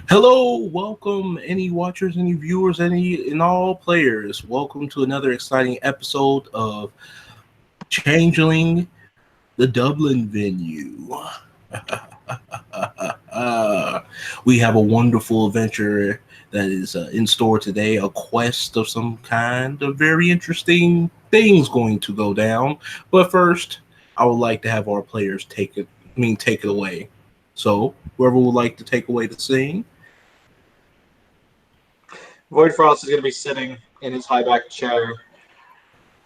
Hello, welcome any watchers, any viewers, any and all players. Welcome to another exciting episode of Changeling, the Dublin venue. We have a wonderful adventure that is in store today, a quest of some kind, of very interesting things going to go down. But first, I would like to have our players take it away. So, whoever would like to take away the scene. Void Frost is going to be sitting in his high back chair,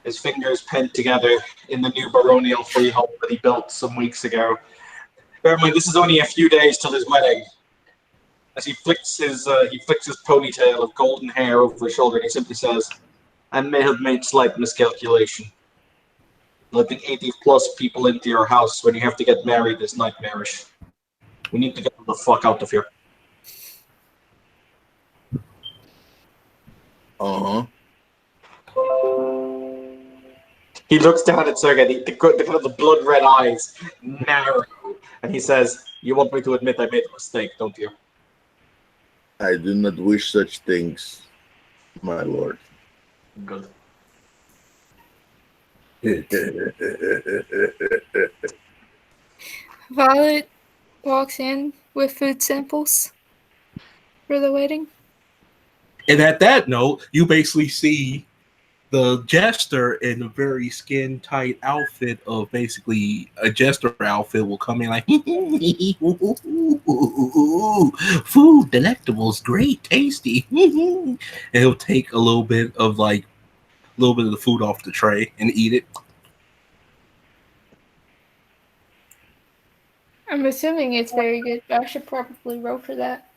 his fingers pent together in the new baronial freehold that he built some weeks ago. Bear in mind, this is only a few days till his wedding. As he flicks his ponytail of golden hair over his shoulder, and he simply says, "I may have made slight miscalculation. Letting 80 plus people into your house when you have to get married is nightmarish. We need to get the fuck out of here." Uh-huh. He looks down at Sergei, the kind of the blood red eyes narrow, and he says, "You want me to admit I made a mistake, don't you?" I do not wish such things, my lord. Good. Violet walks in with food samples for the wedding. And at that note, you basically see the jester in a very skin tight outfit of basically a jester outfit will come in like food, delectables, great, tasty. And he'll take a little bit of the food off the tray and eat it. I'm assuming it's very good, but I should probably roll for that.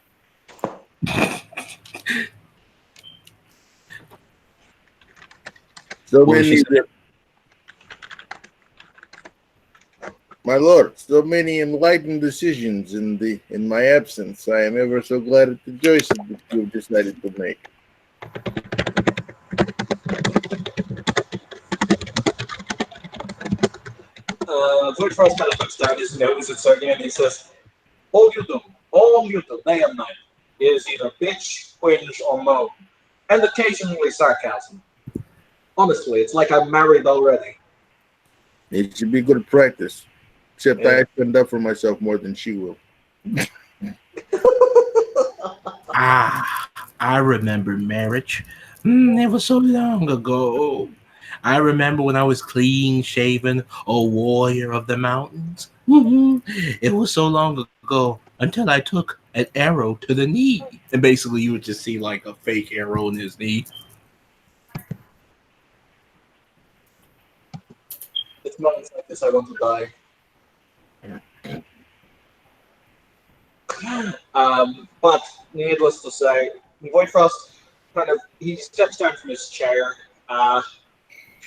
So What was she many, saying? my lord, so many enlightened decisions in my absence. I am ever so glad at the choices that you have decided to make. Void Frost kind of puts down his nose at Sergei and he says, all you do, day and night, is either bitch, whinge, or moan, and occasionally sarcasm. Honestly, it's like I'm married already. It should be good practice. Except Yeah. I stand up for myself more than she will. I remember marriage. It was so long ago. I remember when I was clean shaven, a warrior of the mountains. It was so long ago until I took an arrow to the knee. And basically, you would just see like a fake arrow in his knee. It's moments like this I want to die. But needless to say, Void Frost he steps down from his chair.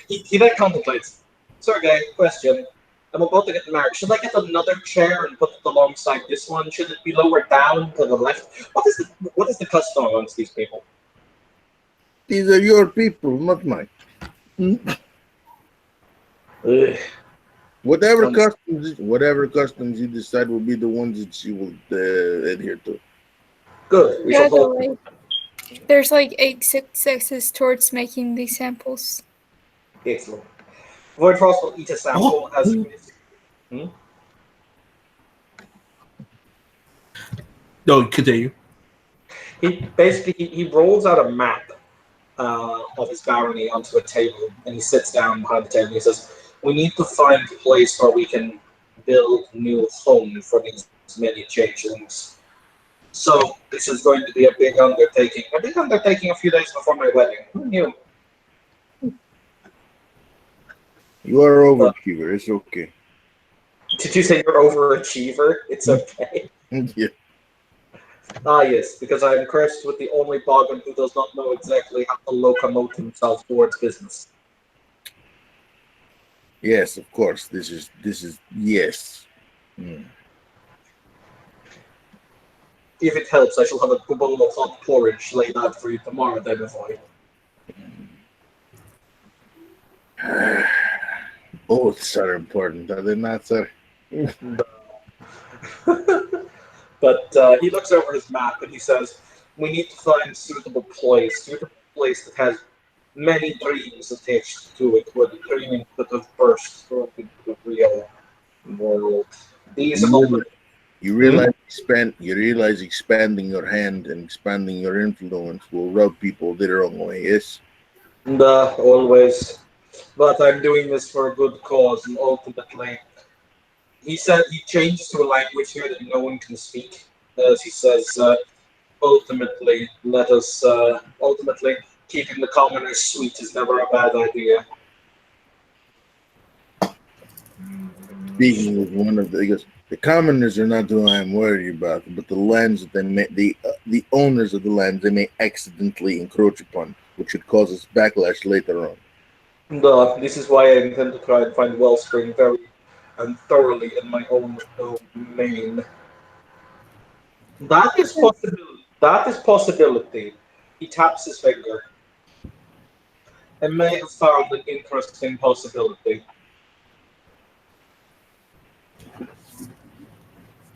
He then contemplates. Sergey, question. I'm about to get married. Should I get another chair and put it alongside this one? Should it be lower down to the left? What is the custom amongst these people? These are your people, not mine. Ugh. Whatever customs you decide will be the ones that she will adhere to. Good. We By shall the hold. way, there's like 8 successes towards making these samples. Excellent. Void Frost will eat a sample as No, continue. he rolls out a map of his barony onto a table, and he sits down behind the table. And he says, "We need to find a place where we can build a new home for these many changelings. So this is going to be a big undertaking. A big undertaking a few days before my wedding. Who knew?" You are overachiever. It's okay. Did you say you're overachiever? It's okay. Yeah. Ah, yes, because I am cursed with the only boggin who does not know exactly how to locomote himself towards business. Yes, of course. This is yes. If it helps, I shall have a bowl of hot porridge laid out for you tomorrow, Demovoid. Oaths are important, are they not, sir? But he looks over his map and he says, "We need to find a suitable place that has many dreams attached to it, where the dreaming could have burst forth into the real world. These You are realize, the you realize expanding your hand and expanding your influence will rub people the wrong way. Yes. always. But I'm doing this for a good cause, and ultimately, he said he changes to a language here that no one can speak. As he says, ultimately, keeping the commoners sweet is never a bad idea. Speaking with one of the, he goes, the commoners are not who I'm worried about, but the lands that the owners of the lands they may accidentally encroach upon, which could cause us backlash later on. This is why I intend to try and find Wellspring very and thoroughly in my own domain. That is possibility. That is possibility. He taps his finger. I may have found an interesting possibility.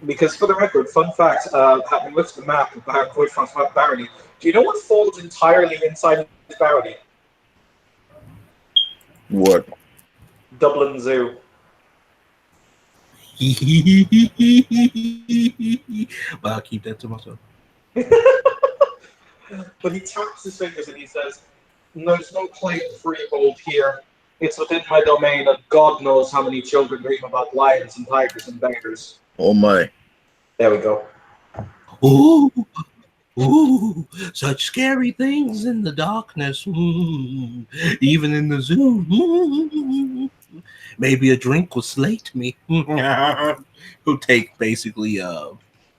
Because for the record, fun fact, having looked at the map of Woodfront's barony, do you know what falls entirely inside his barony? What? Dublin Zoo. But I'll keep that to myself. But he taps his fingers and he says, "There's no claim to freehold here. It's within my domain, and God knows how many children dream about lions and tigers and bears." Oh my! There we go. Ooh, ooh, such scary things in the darkness. Even in the zoo. Maybe a drink will slate me. He'll take basically a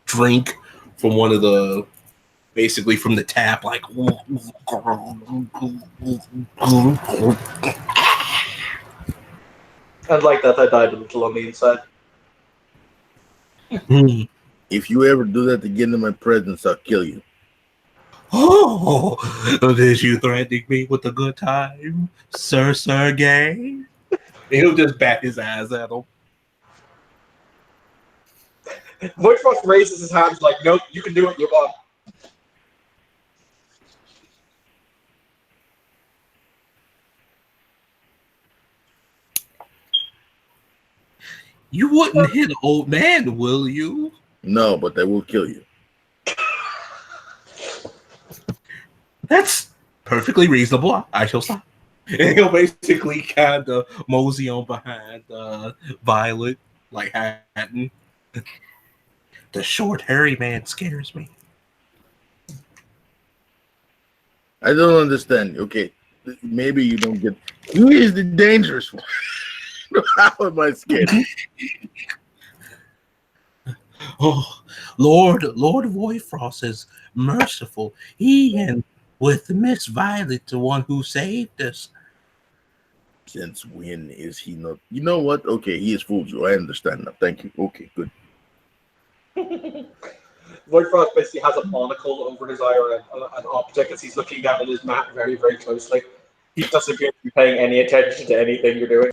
drink from one of the basically from the tap, like And like that, I died a little on the inside. If you ever do that again in my presence, I'll kill you. Oh, this you threatening me with a good time, Sir Sergey? He'll just bat his eyes at him. Woodfrost raises his hands like, "Nope, you can do what you want." You wouldn't hit an old man, will you? No, but I will kill you. That's perfectly reasonable. I shall stop. And he'll basically kind of mosey on behind Violet, like Hatton. The short, hairy man scares me. I don't understand. Okay, maybe you don't get. Who is the dangerous one? How am I scared? Oh, Lord Voidfrost is merciful. He and with Miss Violet, the one who saved us. Since when is he not? You know what? Okay, he has fooled you. I understand now. Thank you. Okay, good. Woodfrost basically has a monocle over his eye or an object as he's looking down at his map very, very closely. He doesn't appear to be paying any attention to anything you're doing.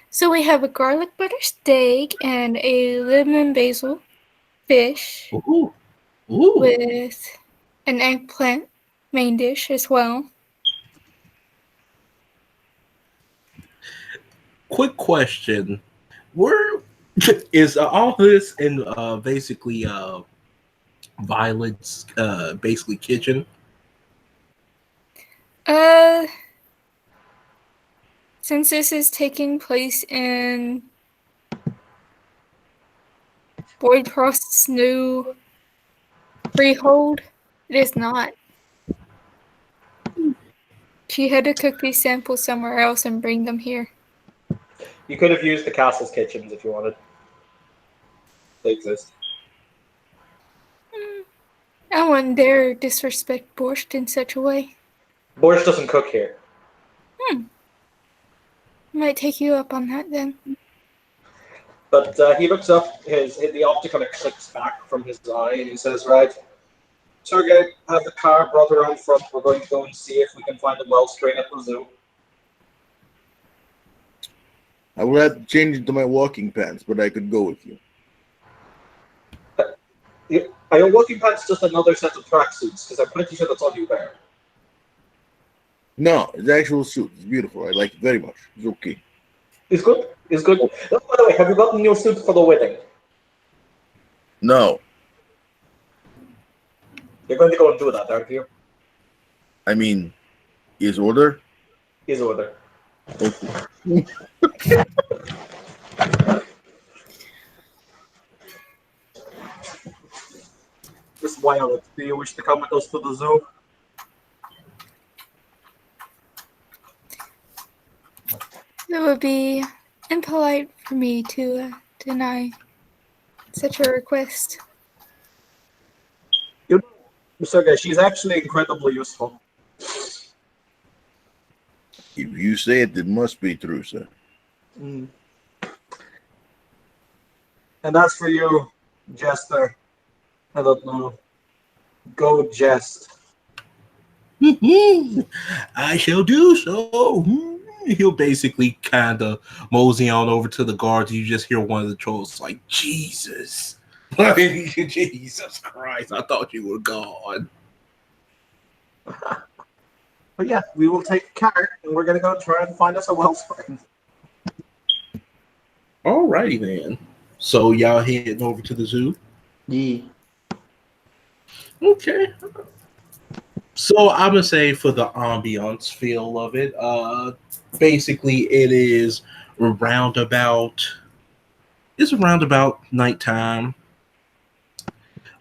So we have a garlic butter steak and a lemon basil fish Ooh, ooh. with an eggplant main dish as well. Quick question: Where is all this in basically Violet's basically kitchen? Uh, since this is taking place in Boydcroft's new freehold, it is not. She had to cook these samples somewhere else and bring them here. You could have used the castle's kitchens if you wanted. They exist. I wouldn't dare disrespect Borscht in such a way. Borscht doesn't cook here. Might take you up on that then. But he looks up, the optic kind of clicks back from his eye, and he says, "Right, Sergey, have the car brought around front. We're going to go and see if we can find a wellspring at the zoo." I will have to change into my walking pants, but I could go with you. Are your working pants just another set of tracksuits? Because I'm pretty sure that's all you wear. No, it's actual suit. It's beautiful. I like it very much. It's okay. It's good. It's good. Oh, by the way, have you gotten your suit for the wedding? No, You're going to go and do that, aren't you? I mean, is order? Is order. Okay. Miss Violet, do you wish to come with us to the zoo? It would be impolite for me to deny such a request. You know, Sergey, she's actually incredibly useful. If you say it, it must be true, sir. Mm. And as for you, Jester, I don't know. Go jest. I shall do so. He'll basically kind of mosey on over to the guards. You just hear one of the trolls like, Jesus. Jesus Christ, I thought you were gone. But yeah, we will take a cart and we're going to go try and find us a wellspring. Alrighty then. So y'all heading over to the zoo? Yeah. Okay. So I'm gonna say for the ambiance feel of it, basically it is around about nighttime.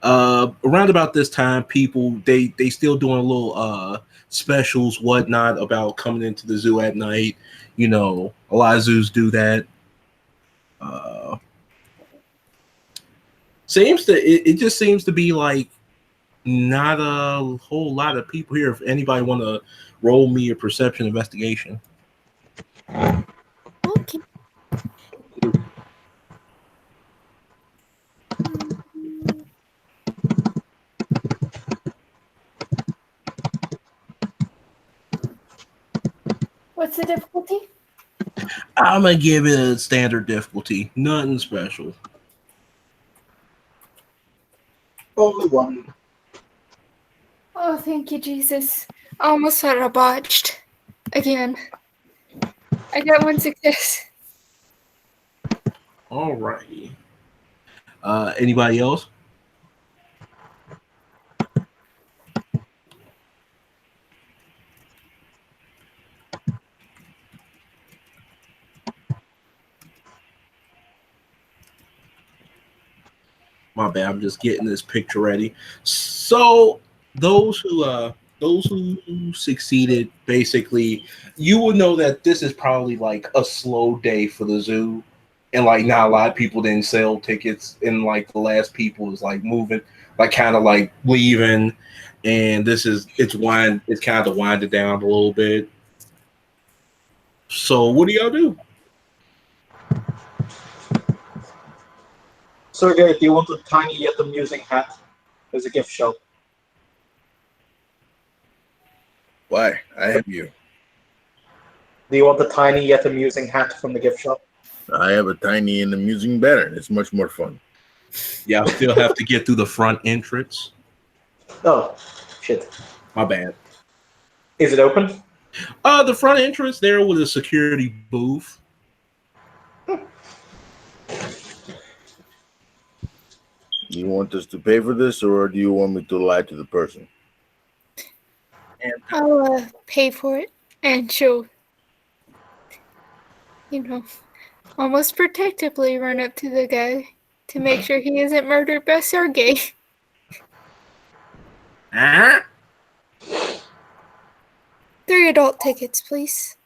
Around about this time, people they still doing a little specials whatnot about coming into the zoo at night. You know, a lot of zoos do that. Uh, it just seems to be like not a whole lot of people here. If anybody want to roll me a perception investigation. Okay. What's the difficulty? I'm gonna give it a standard difficulty, nothing special. Only one. Oh, thank you, Jesus. I almost thought I botched. Again. I got one success. Alrighty. Anybody else? My bad. I'm just getting this picture ready. So those who succeeded, basically, you will know that this is probably like a slow day for the zoo, and like not a lot of people didn't sell tickets, and like the last people is like moving, like kind of like leaving, and it's kind of winded down a little bit. So what do y'all do? Sergey, do you want a tiny yet amusing hat? There's a gift shop. Why? I have you. Do you want a tiny yet amusing hat from the gift shop? I have a tiny and amusing banner. It's much more fun. Y'all still have to get through the front entrance. Oh, shit. My bad. Is it open? The front entrance there with a security booth. Do you want us to pay for this, or do you want me to lie to the person? And I'll pay for it, and she'll, almost protectively run up to the guy to make sure he isn't murdered by Sergey. huh? 3 adult tickets, please.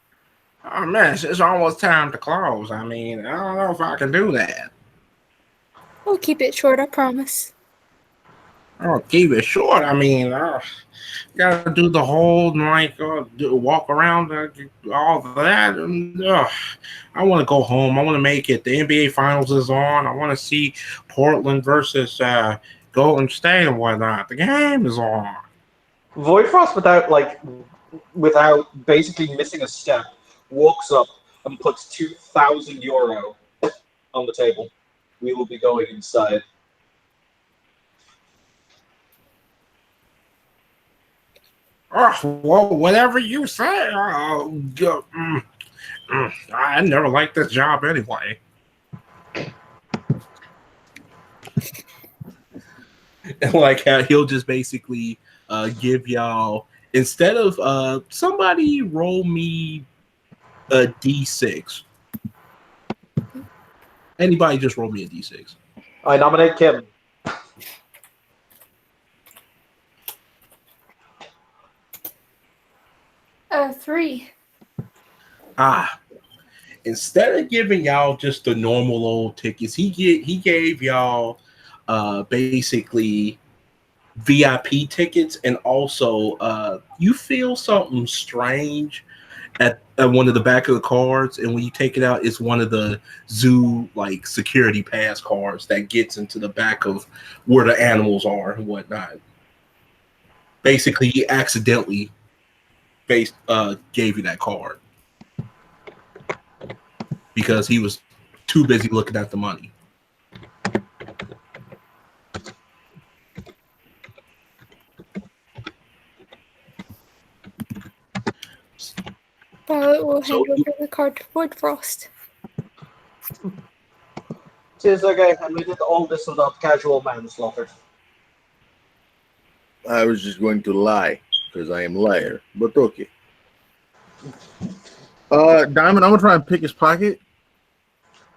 Oh man, it's almost time to close. I mean, I don't know if I can do that. We'll keep it short, I promise. I'll keep it short. I mean, gotta do the whole walk around, all that. And, I want to go home. I want to make it. The NBA Finals is on. I want to see Portland versus Golden State and whatnot. The game is on. Voidfrost, without basically missing a step, walks up, and puts €2,000 on the table. We will be going inside. Oh, well, whatever you say. I never liked this job anyway. And like how he'll just basically give y'all, instead of somebody roll me a d6. Anybody just roll me a d6. I nominate Kim. Three. Instead of giving y'all just the normal old tickets, he gave y'all basically VIP tickets, and also you feel something strange at one of the back of the cards, and when you take it out, it's one of the zoo like security pass cards that gets into the back of where the animals are and whatnot. Basically, he accidentally gave you that card because he was too busy looking at the money. Violet will hand over the card to Woodfrost. Says okay, and we did all this without casual manslaughter. I was just going to lie because I am liar, but okay. Diamond, I'm gonna try and pick his pocket.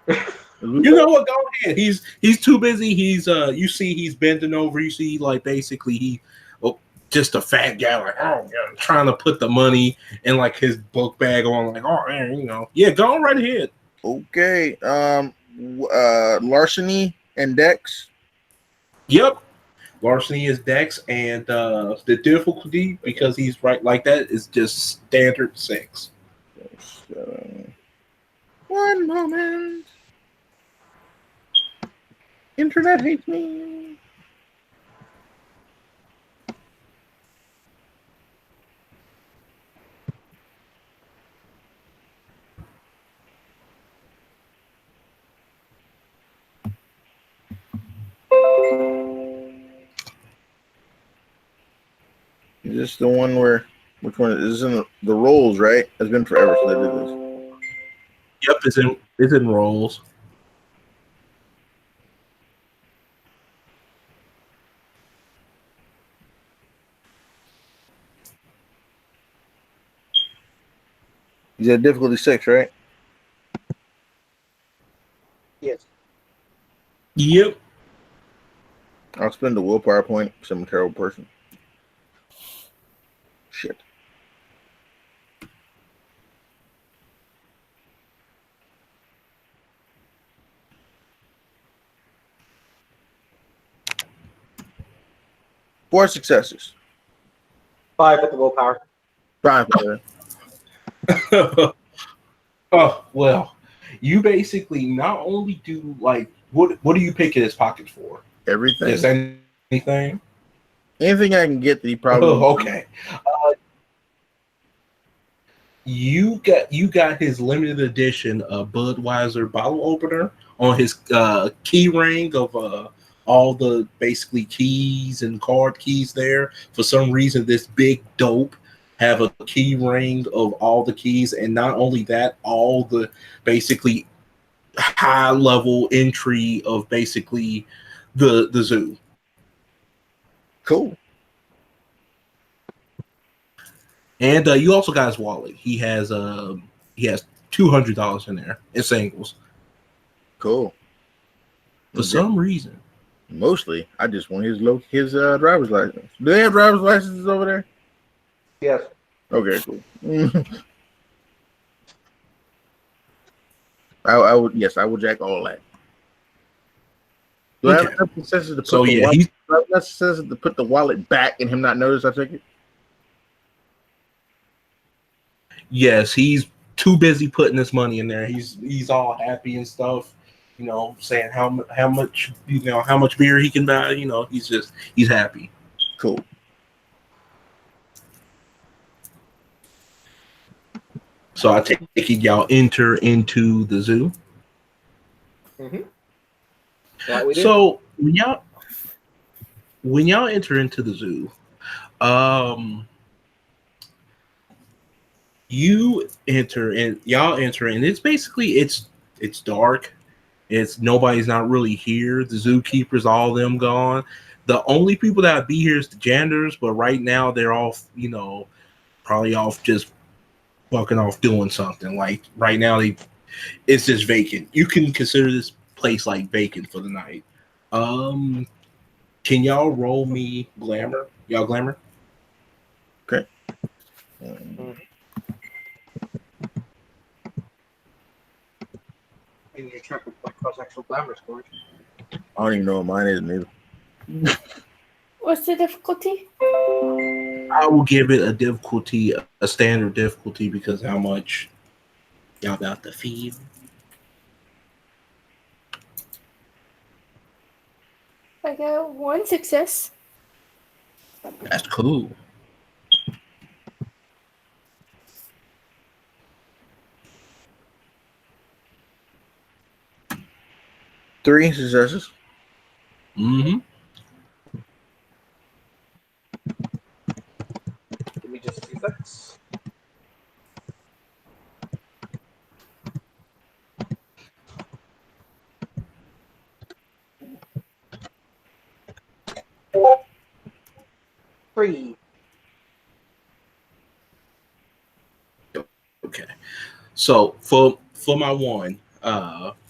You know what? Go ahead. He's too busy. He's you see he's bending over. You see like basically just a fat guy like yeah, trying to put the money in like his book bag on like man, yeah, go on right ahead. Okay. Larceny and Dex. Yep. Larceny is Dex, and the difficulty, because he's right like that, is just standard 6. One moment. Internet hates me. Is this the one where, which one is this in the rolls, right? It's been forever since I did this. Yep, it's in rolls. He's at difficulty 6, right? Yes. Yep. I'll spend the willpower point because I'm a terrible person. Shit. Four successes. 5 at the willpower. 5. Oh well, you basically not only do like what do you pick in his pockets for? Everything. Just anything. Anything I can get that he probably. Oh, okay. You got his limited edition Budweiser bottle opener on his key ring of all the basically keys and card keys there. For some reason, this big dope have a key ring of all the keys, and not only that, all the basically high level entry of basically the zoo. Cool. And you also got his wallet. He has $200 in there in singles. Cool. For some reason. Mostly, I just want his driver's license. Do they have driver's licenses over there? Yes. Okay, cool. I would jack all that. Do I have enough consensus to put the wallet back and him not notice I took it? Yes, he's too busy putting this money in there. He's all happy and stuff, saying how much how much beer he can buy. He's happy. So I take it y'all enter into the zoo. Mm-hmm. That we do. So when y'all enter into the zoo, um, y'all enter, and it's basically it's dark. It's nobody's not really here. The zookeepers, all them gone. The only people that be here is the janitors, but right now they're off. Probably off just fucking off doing something. Like right now, it's just vacant. You can consider this place like vacant for the night. Um, can y'all roll me glamour? Y'all glamour? Okay. Mm-hmm. And you check with my cross-sectional glamour scores. I don't even know what mine is, neither. What's the difficulty? I will give it a standard difficulty because how much y'all about to feed. I got one success. That's cool. Three successes. Mm-hmm. Give me just 2 seconds. Three. Okay. So for my one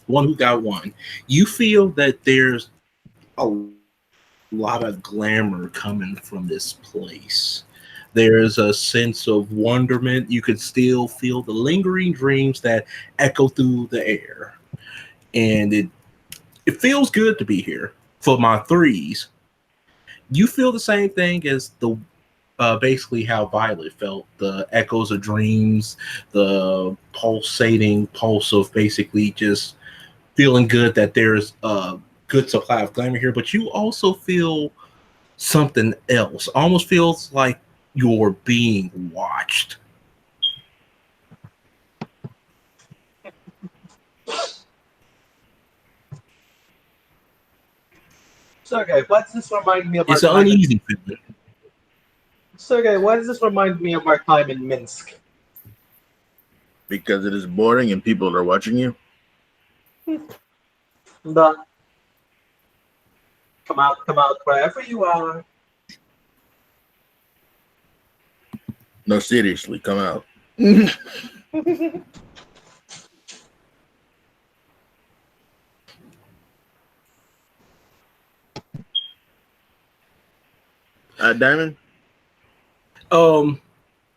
who got one, you feel that there's a lot of glamour coming from this place. There's a sense of wonderment. You can still feel the lingering dreams that echo through the air. And it feels good to be here. For my threes, you feel the same thing as the basically how Violet felt. The echoes of dreams, the pulsating pulse of basically just feeling good that there's a good supply of glamour here, but you also feel something else. Almost feels like you're being watched. Sergey, why does this remind me of our It's an time in... uneasy feeling. Sergey, why does this remind me of our time in Minsk? Because it is boring and people are watching you. But come out, wherever you are. No, seriously, come out. Diamond? Um,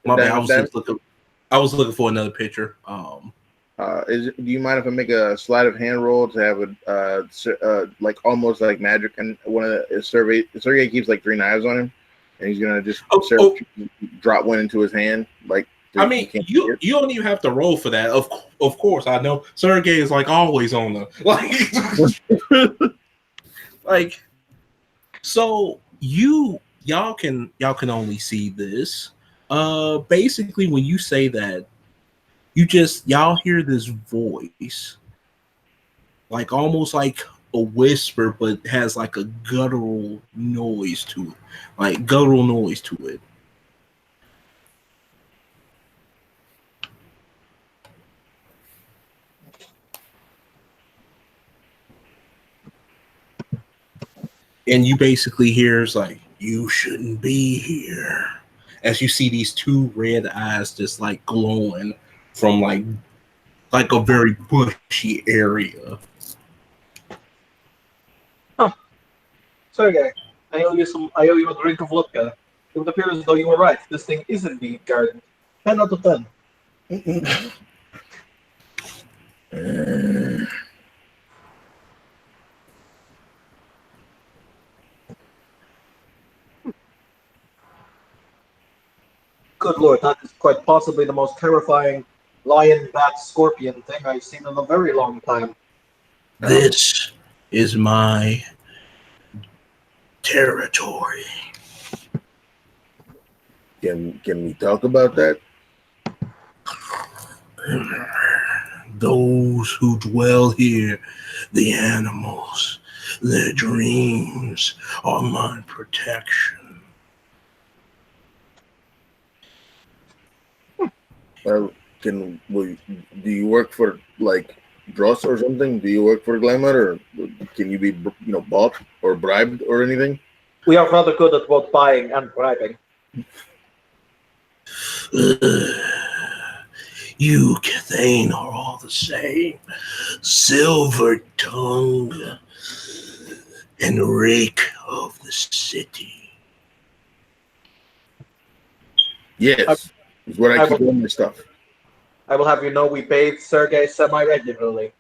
my bad. Diamond? I was looking for another picture. Do you mind if I make a sleight of hand roll to have like almost like magic? And one of the Sergey keeps like 3 knives on him, and he's gonna just drop one into his hand. Like I mean, you don't even have to roll for that. Of course, I know Sergey is like always on the like, like. So y'all can only see this. Basically, when you say that, y'all hear this voice, like almost like a whisper, but has like a guttural noise to it. And you basically hear it's like, you shouldn't be here. As you see these 2 red eyes just like glowing from like a very bushy area. Huh. Sergey, I owe you a drink of vodka. It would appear as though you were right. This thing is indeed garden. 10 out of 10. Good lord, that is quite possibly the most terrifying lion, bat, scorpion thing I've seen in a very long time. This is my territory. Can we talk about that? Those who dwell here, the animals, their dreams are my protection. Do you work for like Dross or something? Do you work for Glamour, or can you be bought or bribed or anything? We are rather good at both buying and bribing. You Cathane are all the same. Silver tongue and rake of the city. Yes, is what I keep will, on my stuff. I will have you know we bathe Sergei semi-regularly.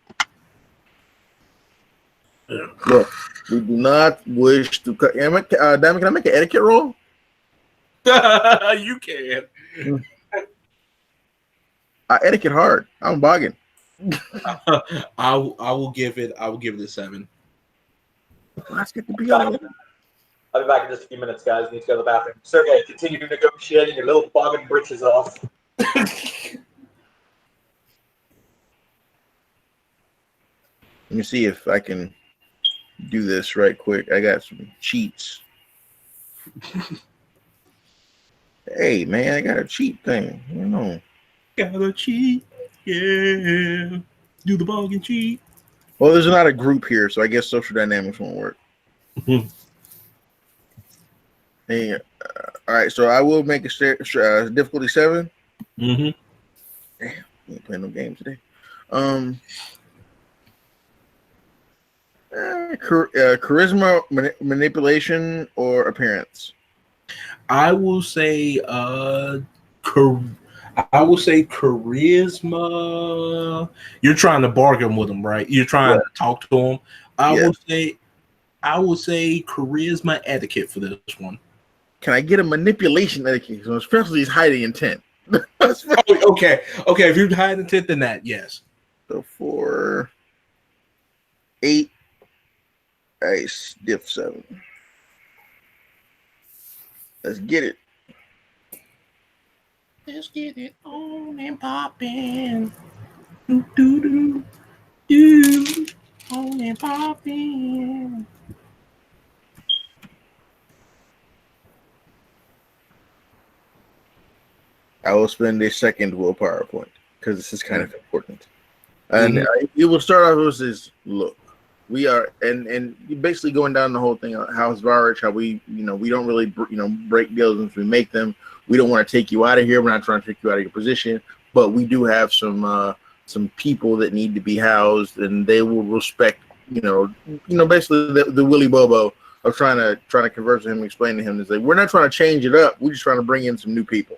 Look, we do not wish to cut. Damn it, can I make an etiquette roll? You can. Etiquette hard. I'm bogging. I will give it a 7. Let's get the be on. I'll be back in just a few minutes, guys. Need to go to the bathroom. Sergei, continue negotiating your little boggin britches off. Let me see if I can do this right quick. I got some cheats. Hey, man, I got a cheat thing. Gotta cheat. Yeah. Do the bug and cheat. Well, there's not a group here, so I guess social dynamics won't work. Hey, all right, so I will make a difficulty 7. Mm-hmm. Damn, we ain't playing no games today. Charisma, manipulation, or appearance. I will say charisma. You're trying to bargain with him, right? You're trying to talk to him. I will say charisma etiquette for this one. Can I get a manipulation etiquette? So especially his hiding intent. Okay. If you're hiding intent, then that, yes. So for 8, I stiff 7. Let's get it. Let's get it on and popping. Do on and popping. I will spend a second willpower point because this is kind of important. And it will start off with this: look, we are, and basically going down the whole thing. How's Varich? How we don't really break deals until we make them. We don't want to take you out of here. We're not trying to take you out of your position, but we do have some people that need to be housed, and they will respect. Basically the Willy Bobo of trying to converse with him, and explain to him that we're not trying to change it up. We're just trying to bring in some new people.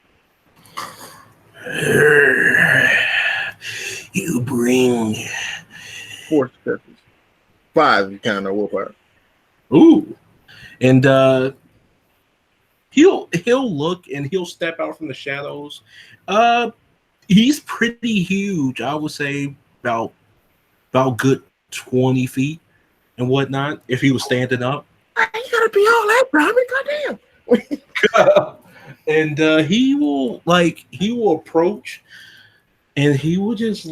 You bring 4 successes. 5 you count on willpower. Ooh. And he'll look and he'll step out from the shadows. He's pretty huge. I would say about good 20 feet and whatnot if he was standing up. You gotta be all that, Robbie. Goddamn. And he will approach, and he will just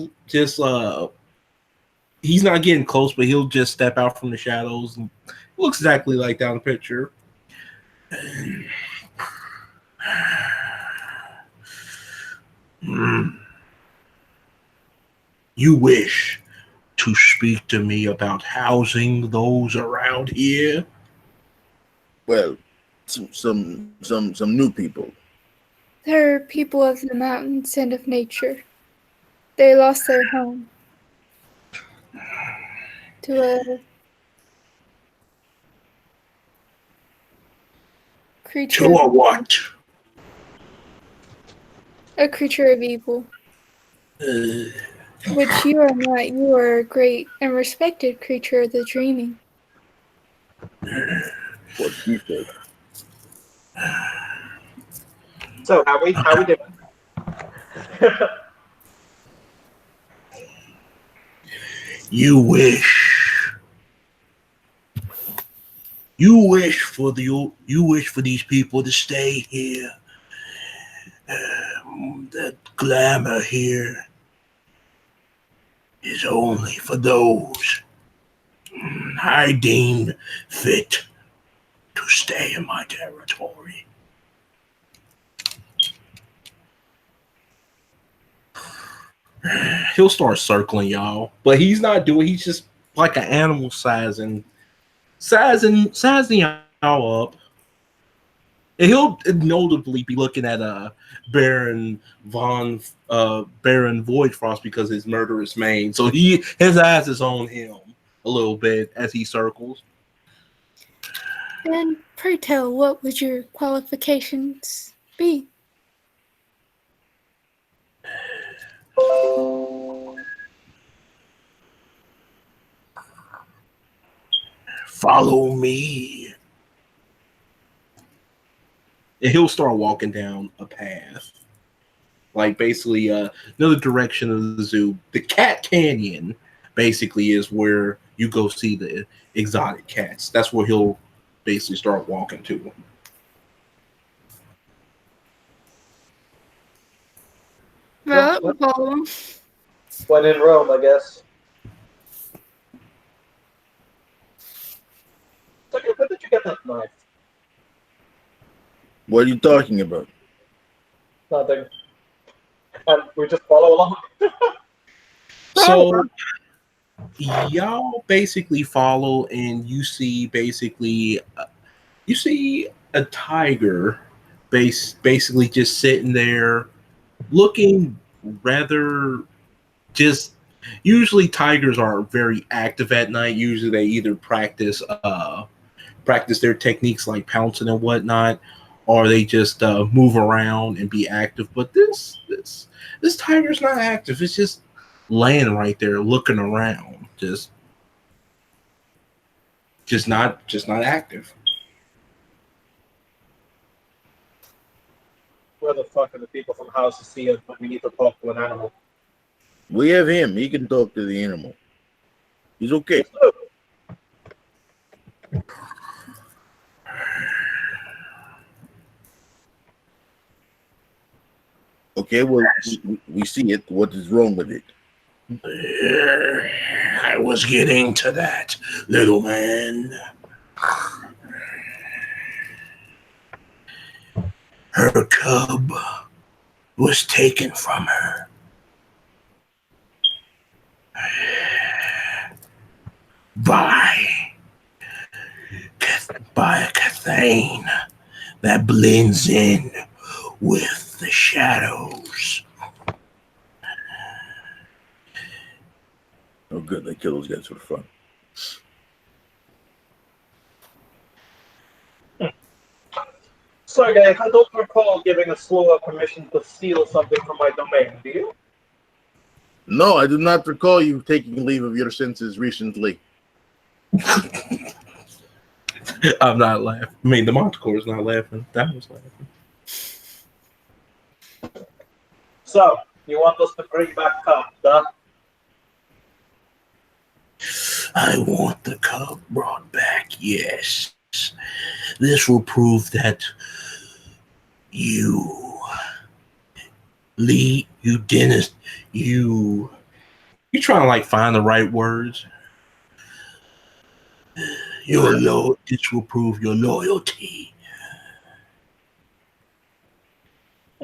he's not getting close, but he'll just step out from the shadows and looks exactly like down the picture. You wish to speak to me about housing those around here? Well, some new people. They're people of the mountains and of nature. They lost their home to a creature. To a what? A creature of evil. Which you are not. You are a great and respected creature of the dreaming. What you say? So how we doing? You wish for these people to stay here. The glamour here is only for those I deem fit to stay in my territory. He'll start circling y'all, but he's not doing. He's just like an animal sizing y'all up. And he'll notably be looking at Baron Voidfrost because his murderous mane. So his eyes is on him a little bit as he circles. And pray tell, what would your qualifications be? Follow me. And he'll start walking down a path. Like basically another direction of the zoo. The Cat Canyon basically is where you go see the exotic cats. That's where he'll basically start walking to. Well, we'll follow him. When in Rome, I guess. So, where did you get that knife? What are you talking about? Nothing. And we just follow along. So y'all basically follow, and you see a tiger basically just sitting there looking rather just usually tigers are very active at night. Usually they either practice their techniques like pouncing and whatnot, or they just move around and be active. But this tiger's not active. It's just laying right there looking around, just not active. Where the fuck are the people from House to see us when we need to talk to an animal? We have him. He can talk to the animal. He's okay. Okay, well, we see it. What is wrong with it? I was getting to that, little man. Her cub was taken from her. By a Cathane that blends in with the shadows. Oh, good. They kill those guys for fun. Sergey, I don't recall giving a slower permission to steal something from my domain, do you? No, I do not recall you taking leave of your senses recently. I'm not laughing. I mean, the Montecore is not laughing. That was laughing. So, you want us to bring back Cub, huh? I want the cub brought back, yes. This will prove that you, Lee, you didn't, you trying to like find the right words. This will prove your loyalty.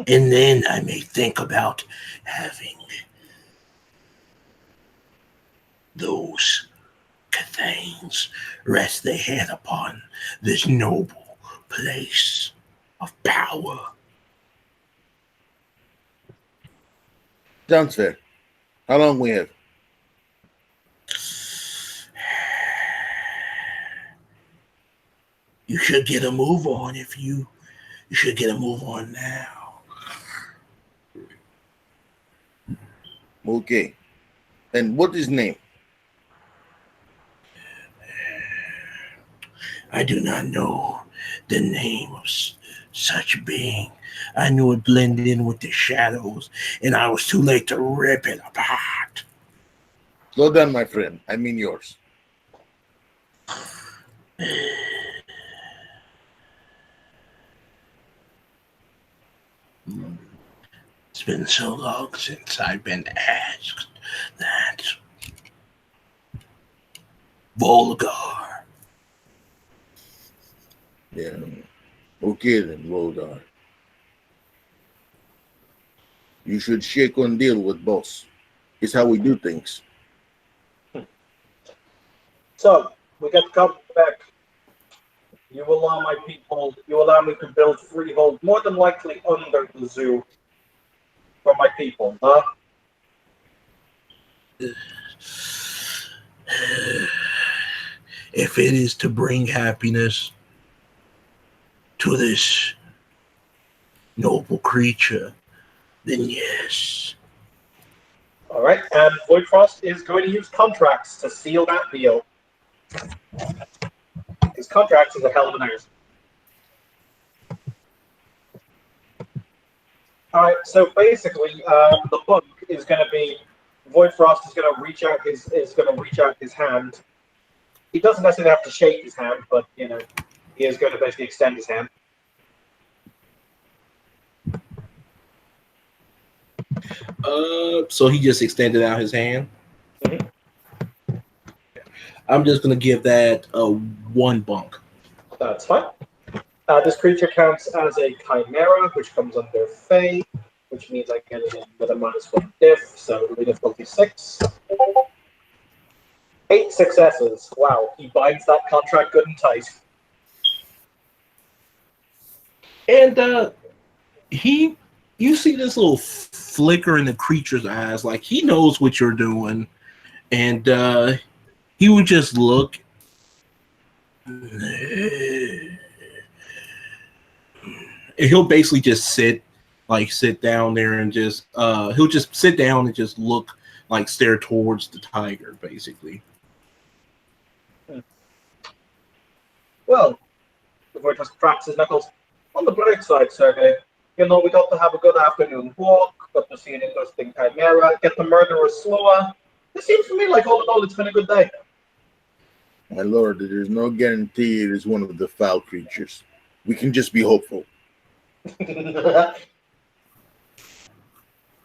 And then I may think about having those Cathanes rest their head upon this noble place of power. Sounds fair. How long we have? You should get a move on you should get a move on now. Okay. And what is his name? I do not know the name of such being. I knew it blended in with the shadows, and I was too late to rip it apart. Slow down, my friend. I mean yours. It's been so long since I've been asked that. Volgar. Yeah. Okay then, Voldar. You should shake on deal with boss. It's how we do things. So, we get to come back. You allow my people, you allow me to build freehold, more than likely under the zoo for my people, huh? If it is to bring happiness to this noble creature, then yes. All right, and Voidfrost is going to use contracts to seal that deal. His contracts is a hell of an arse. All right, so basically, the bug is going to be Voidfrost is going to reach out his hand. He doesn't necessarily have to shake his hand, but you know, he is going to basically extend his hand. So he just extended out his hand. Mhm. I'm just gonna give that a one bunk. That's fine. This creature counts as a chimera, which comes under Fey, which means I get it with a -1 diff, so it'll be difficulty 6. 8 successes. Wow, he binds that contract good and tight. And he, you see this little flicker in the creature's eyes, like he knows what you're doing, and he would just look. And he'll basically just sit down there and just he'll just sit down and just look, like stare towards the tiger, basically. Well, before he just cracks his knuckles. On the bright side, Sergey, you know, we got to have a good afternoon walk, got to see an interesting chimera, get the murderer slower. It seems to me like all in all, it's been a good day. My lord, there's no guarantee it is one of the foul creatures. We can just be hopeful.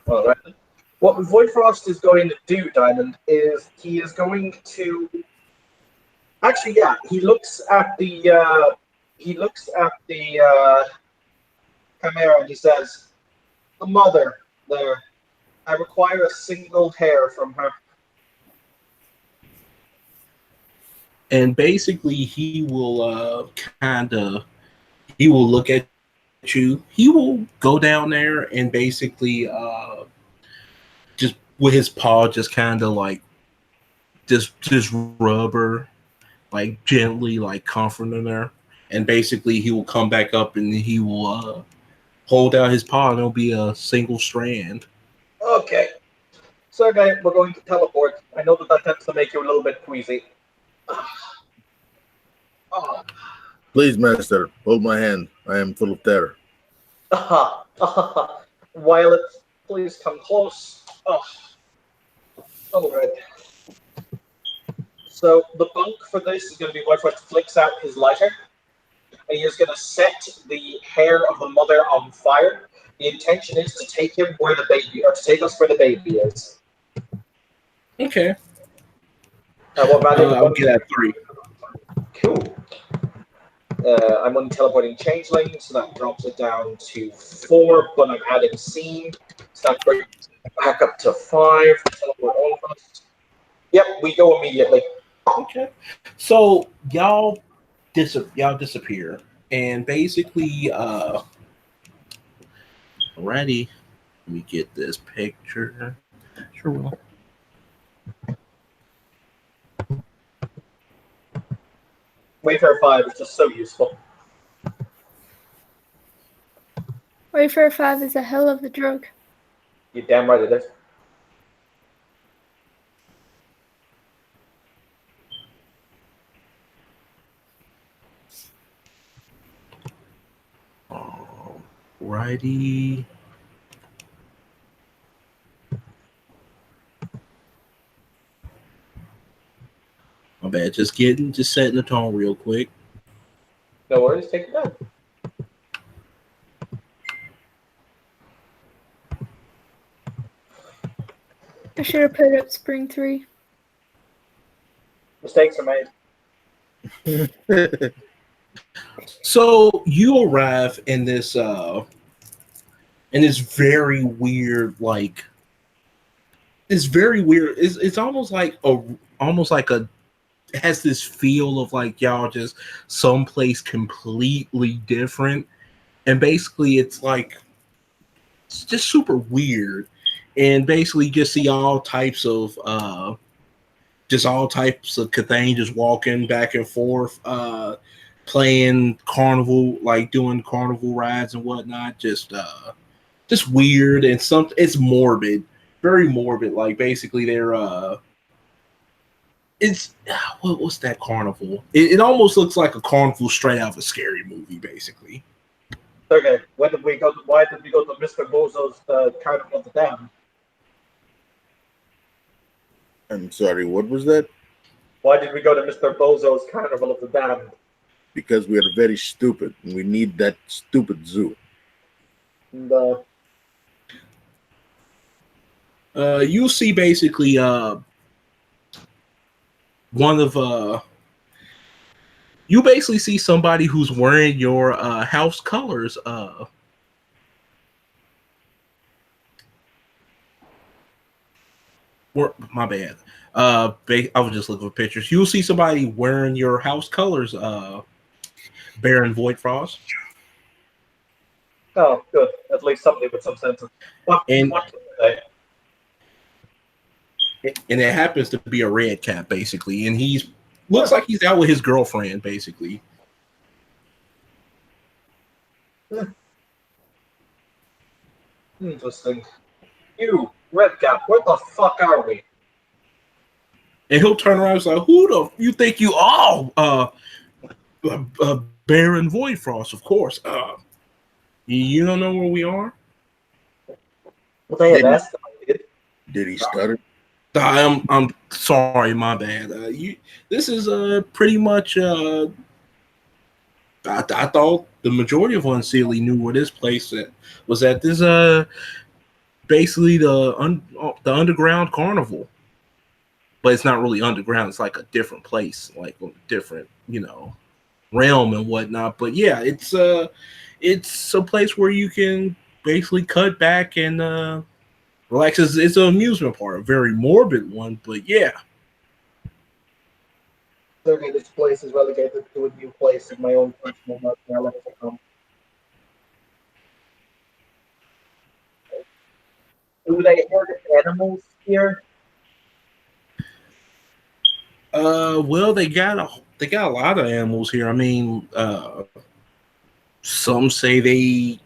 All right. What Voidfrost is going to do, Diamond, is he is going to actually, yeah, he looks at the chimera and he says, "The mother there. I require a single hair from her." And basically, he will kind of he will look at you. He will go down there and basically just with his paw, just kind of like just rub her, like gently, like comforting her. And basically, he will come back up and he will hold out his paw, and it'll be a single strand. Okay. Sergey, we're going to teleport. I know that tends to make you a little bit queasy. Oh. Please, master, hold my hand. I am full of terror. Violet, please come close. Oh, all right. So the bunk for this is going to be Whitefoot flicks out his lighter, and he is going to set the hair of the mother on fire. The intention is to take him where the baby, or to take us where the baby is. Okay. What value? I'll get that 3. Cool. I'm only teleporting changeling, so that drops it down to 4, but I'm adding scene, so that brings it back up to 5. Teleport all of us. Yep, we go immediately. Okay. So y'all disappear, and basically, ready. Let me get this picture. Sure will. Wayfair 5 is just so useful. Wayfair 5 is a hell of a drug. You damn right it is. Righty. My bad. Just setting the tone real quick. No worries, take your time. I should have put up Spring 3. Mistakes are made. So you arrive in this very weird, like it's very weird. It's almost like a it has this feel of like y'all just someplace completely different, and basically it's just super weird, and basically just see all types of Cathane just walking back and forth, playing carnival, like doing carnival rides and whatnot. Just weird and some. It's morbid, very morbid. Like basically, it's what's that carnival? It almost looks like a carnival straight out of a scary movie, basically. Okay, when did we go? Why did we go to Mr. Bozo's Carnival of the Damned? I'm sorry, what was that? Why did we go to Mr. Bozo's Carnival of the Damned? Because we are very stupid, and we need that stupid zoo. And, You see basically one of you basically see somebody who's wearing your house colors. My bad. I was just looking for pictures. You'll see somebody wearing your house colors. Baron Voidfrost. oh, good. At least somebody with some sense of what. And What today? and it happens to be a red cap basically, and he's looks like he's out with his girlfriend basically. Interesting. You, Red Cap, where the fuck are we? And he'll turn around and say, "Who the you think you are?" Baron Voidfrost, of course. You don't know where we are? What I had asked him, I did. Did he stutter? I'm sorry, my bad. This is pretty much. I thought the majority of Unseelie knew where this place was at. This basically the underground carnival, but it's not really underground. It's like a different place, like a different realm and whatnot. But yeah, it's a place where you can basically cut back and relax. It's an amusement park, a very morbid one, but yeah. Okay, this place is relegated to a new place in my own personal nightmare. Do they hurt animals here? Well, they got a lot of animals here. I mean, some say they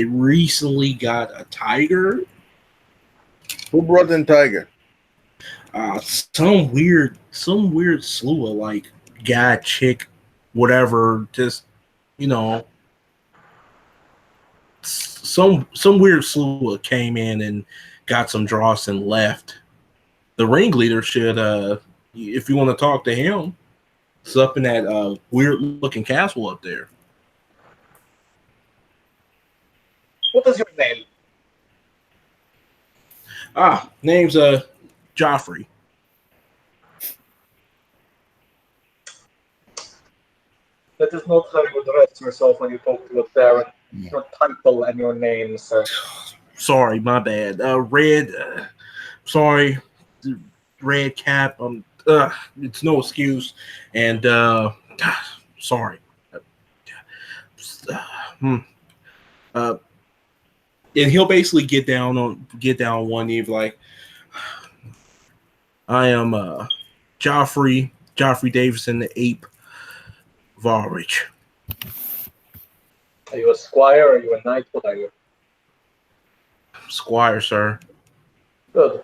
recently got a tiger. Who brought in Tiger? Some weird slew of like guy, chick, whatever. Just you know, some weird slew came in and got some dross and left. The ringleader should, if you want to talk to him, it's up in that weird looking castle up there. What is your name? Name's Joffrey. That is not how you address yourself when you talk to a Baron. Your title and your name, sir. Sorry, my bad. Red. Sorry, Red Cap. It's no excuse. And sorry. And he'll basically get down on one knee, like, I am Joffrey Davison, the Ape Varwich. Are you a squire or are you a knight? What are you? Squire, sir. Good.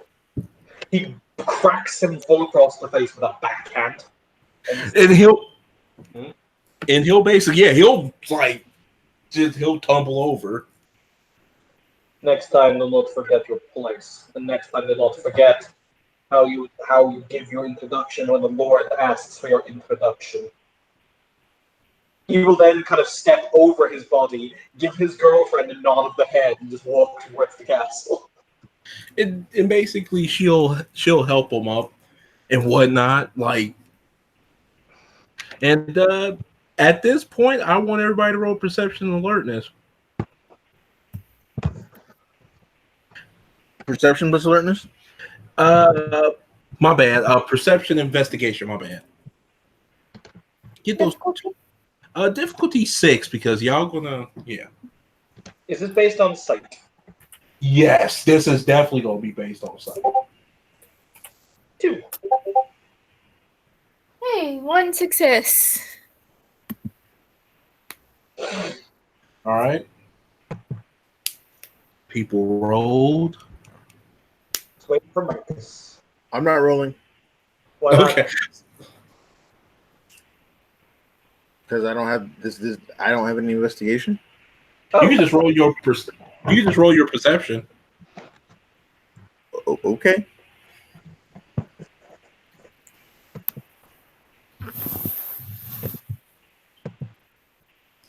He cracks him full across the face with a backhand. And he'll basically, yeah, he'll tumble over. Next time, do not forget your place. And next time, do not forget how you give your introduction when the Lord asks for your introduction. He will then kind of step over his body, give his girlfriend a nod of the head, and just walk towards the castle. And basically, she'll help him up, and whatnot. And at this point, I want everybody to roll perception and alertness. Perception plus alertness. Uh, my bad. Perception investigation. My bad. Get those. Difficulty? Difficulty 6 because y'all gonna Is this based on sight? Yes, this is definitely gonna be based on sight. 2. Hey, 1 success. All right. People rolled. Let's wait for Marcus. I'm not rolling Why not? Okay. because I don't have this. I don't have any investigation. Oh, You can just roll your you can just roll your perception. Okay.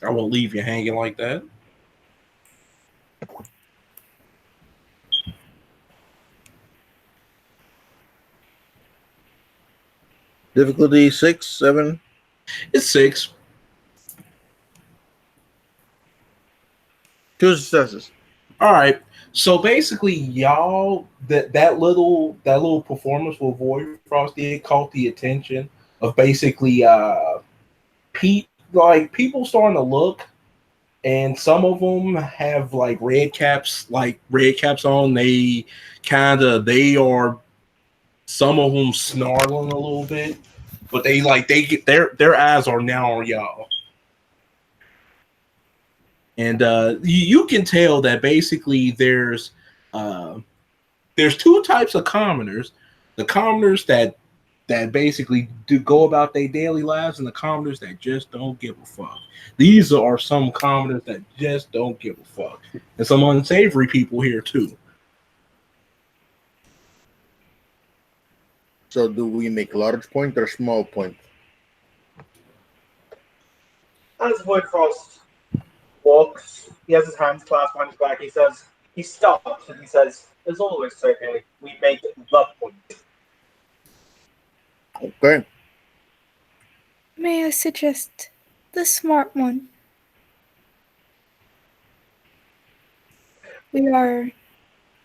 I won't leave you hanging like that. Difficulty 6, 7. It's 6. 2 successes. All right. So basically, y'all that little performance with Void Frost did caught the attention of basically people starting to look, and some of them have red caps on. They are, some of them snarling a little bit, but they get their eyes are now on y'all. And you can tell that basically there's two types of commoners: the commoners that basically do go about their daily lives, and the commoners that just don't give a fuck. These are some commoners that just don't give a fuck, and some unsavory people here too. So do we make large point or small point? as Void Frost walks, he has his hands clasped behind his back. He stops and he says, "As always, Sergey, we make the point." Okay. May I suggest the smart one? We are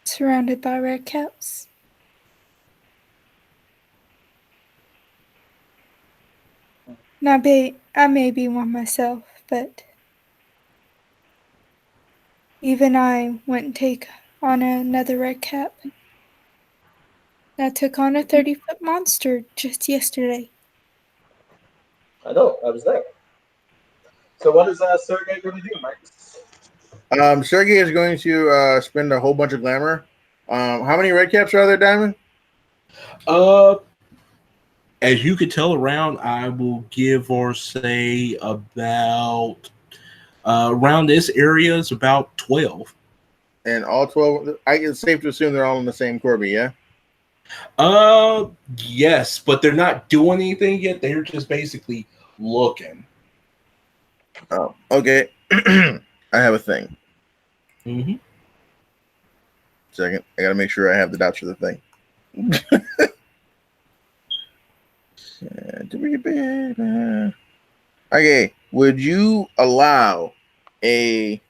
surrounded by red caps. I may be one myself, but even I wouldn't take on another red cap. I took on a 30-foot monster just yesterday. I know, I was there. So what is Sergey going to do, Max? Sergey is going to spend a whole bunch of glamour. How many red caps are there, Diamond? As you could tell around, I will give or say about around this area is about 12. And all 12. It's safe to assume they're all in the same Corby, yeah? Yes, but they're not doing anything yet. They're just basically looking. Oh, okay. I have a thing. Mm-hmm. Second, I gotta make sure I have the dots for the thing. Okay, would you allow a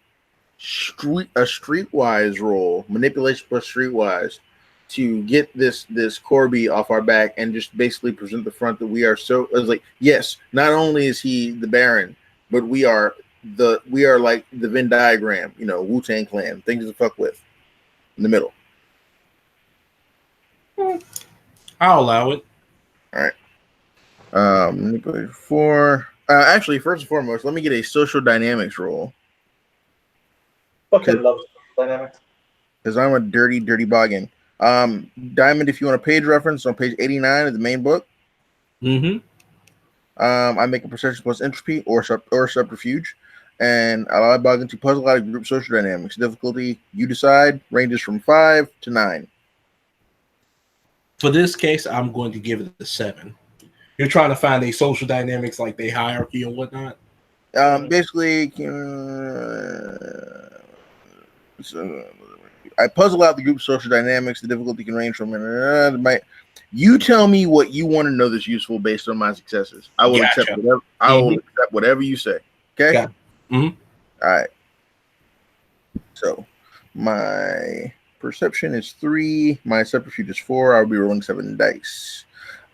streetwise roll, manipulation plus streetwise, to get this Corby off our back and just basically present the front that we are so? It's like, yes, not only is he the Baron, but we are like the Venn diagram, Wu-Tang Clan, things to fuck with in the middle. I'll allow it. All right. Manipulate 4. Actually, first and foremost, let me get a social dynamics roll. Fucking love dynamics. Because I'm a dirty boggin. Diamond, if you want a page reference, on page 89 of the main book. Mm-hmm. I make a perception plus entropy or subterfuge, and allow Boggin to puzzle out of group social dynamics. Difficulty, you decide, ranges from 5 to 9. For this case, I'm going to give it a 7. You're trying to find a social dynamics like the hierarchy and whatnot. Basically, I puzzle out the group social dynamics. The difficulty can range from You tell me what you want to know that's useful based on my successes. I will accept Gotcha. whatever. I will accept whatever you say. Okay. Got. Mm-hmm. All right. So my perception is 3. My subterfuge is 4. I'll be rolling 7 dice.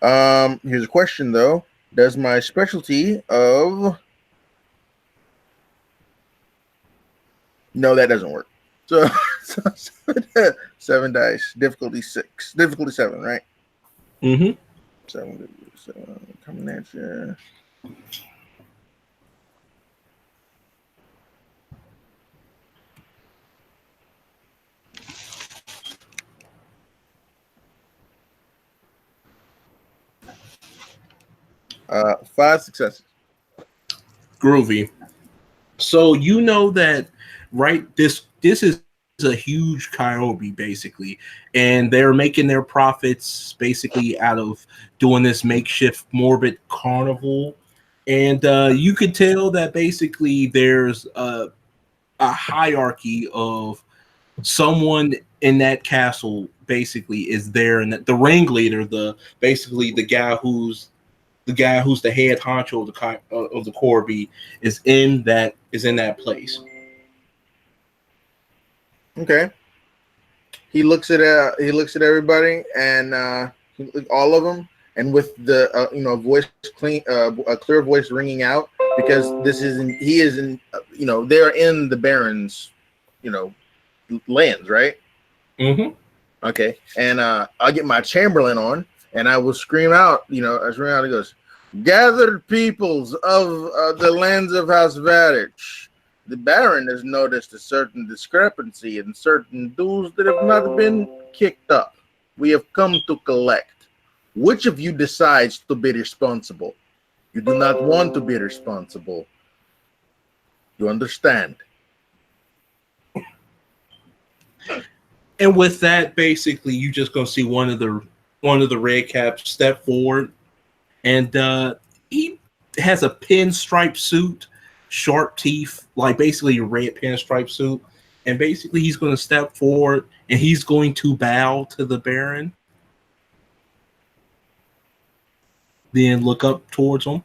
Here's a question though. Does my specialty of no, that doesn't work. So, 7 dice. Difficulty 6. Difficulty 7, right? Mm-hmm. 7 coming at you. Uh, 5 successes. Groovy. So you know that, right? This is a huge Kyobi basically, and they're making their profits basically out of doing this makeshift morbid carnival, and you could tell that basically there's a hierarchy of someone in that castle basically is there, and that the ringleader, the basically the guy who's the head honcho of the Corby is in that place. Okay. He looks at everybody and all of them, and with the voice clean, a clear voice ringing out, because this isn't he isn't they're in the Baron's lands, right? Mm-hmm. Okay, and I'll get my Chamberlain on, and I will scream out. I scream out. He goes, "Gathered peoples of the lands of House Varich. The Baron has noticed a certain discrepancy in certain dues that have not been kicked up. We have come to collect. Which of you decides to be responsible? You do not want to be responsible. You understand?" And with that, basically, you just gonna see one of the red caps step forward, and he has a pinstripe suit, sharp teeth, like basically a red pinstripe suit, and basically he's gonna step forward and he's going to bow to the Baron, then look up towards him.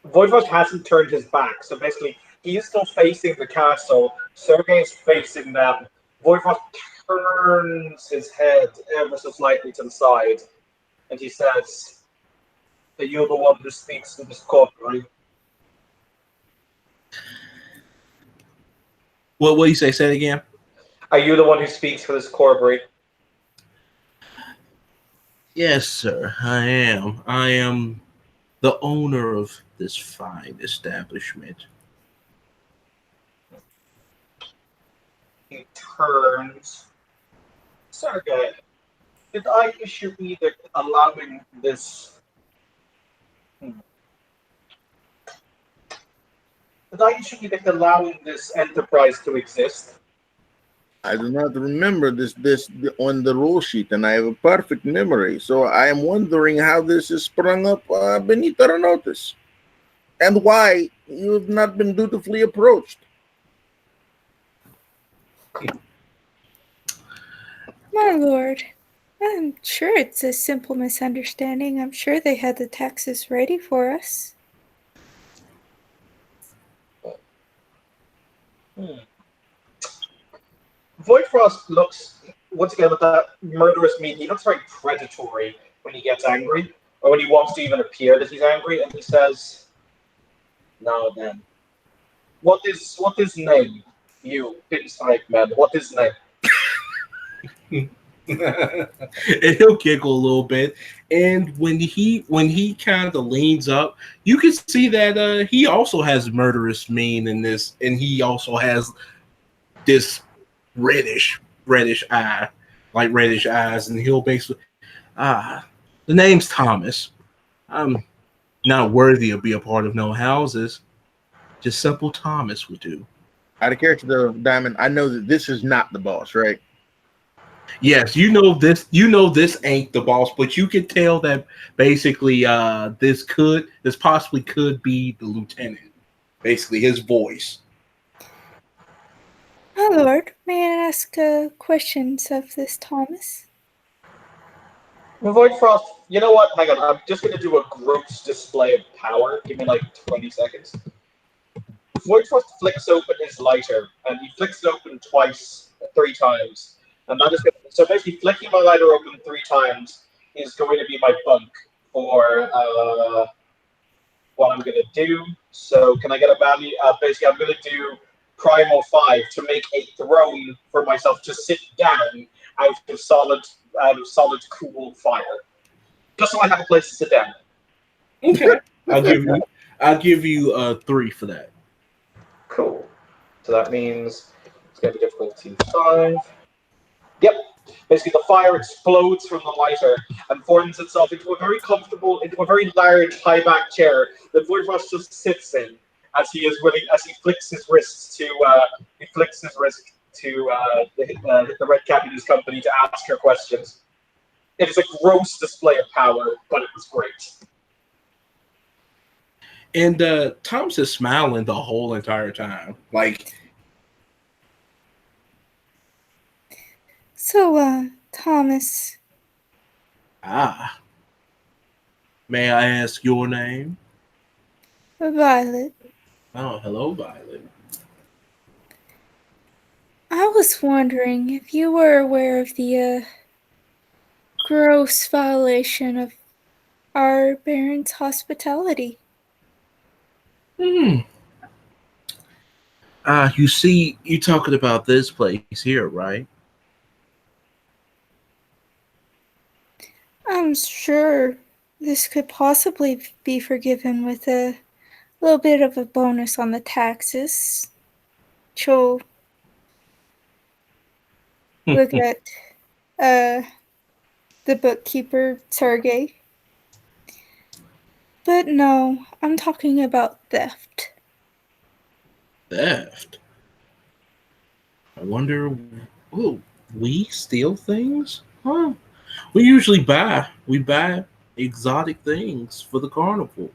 Voivod hasn't turned his back, so basically he's still facing the castle. Sergei's facing them. Voivod turns his head ever so slightly to the side, and he says, "Are you the one who speaks to this court, right?" What do you say? Say it again. Are you the one who speaks for this corporation? Yes, sir. I am the owner of this fine establishment. He turns. Sergei, did I issue edict allowing this? Did I issue edict allowing this enterprise to exist? I do not remember this on the rule sheet, and I have a perfect memory. So I am wondering how this is sprung up beneath our notice, and why you have not been dutifully approached. My lord, I'm sure it's a simple misunderstanding. I'm sure they had the taxes ready for us. Voidfrost looks, once again, with that murderous mien, he looks very predatory when he gets angry, or when he wants to even appear that he's angry, and he says, "Now then, what is name, you pinstripe man? What is name?" And he'll giggle a little bit. And when he kind of leans up, you can see that he also has murderous mien in this, and he also has this reddish eye, like reddish eyes, and he'll basically the name's Thomas. I'm not worthy of be a part of no houses. Just simple Thomas would do. Out of character, though, Diamond, I know that this is not the boss, right? Yes, you know this. You know this ain't the boss, but you can tell that basically this possibly could be the lieutenant. Basically, his voice. My lord, may I ask questions of this Thomas? Void Frost, you know what? Hang on, I'm just gonna do a gross display of power. Give me like 20 seconds. Void Frost flicks open his lighter, and he flicks it open twice, 3 times. And that is going to, so basically flicking my lighter open 3 times is going to be my bunk for what I'm going to do. So can I get a value? Basically, I'm going to do Primal 5 to make a throne for myself to sit down out of solid cool fire. Just so I have a place to sit down. Okay, I'll give you 3 for that. Cool. So that means it's going to be difficulty 5. Yep. Basically, the fire explodes from the lighter and forms itself into a very comfortable, into a very large, high-back chair that Voidrush just sits in as he is willing, as he flicks his wrist to, the red cap in his company to ask her questions. It is a gross display of power, but it was great. And Tom's just smiling the whole entire time. Like, So, Thomas, may I ask your name? Violet, Oh, hello, Violet. I was wondering if you were aware of the gross violation of our Baron's hospitality. Hmm. You see, you talking about this place here, right? I'm sure this could possibly be forgiven with a little bit of a bonus on the taxes. She'll look at the bookkeeper, Sergey. But no, I'm talking about theft. Theft. I wonder. Oh, we steal things? Huh? We buy exotic things for the carnival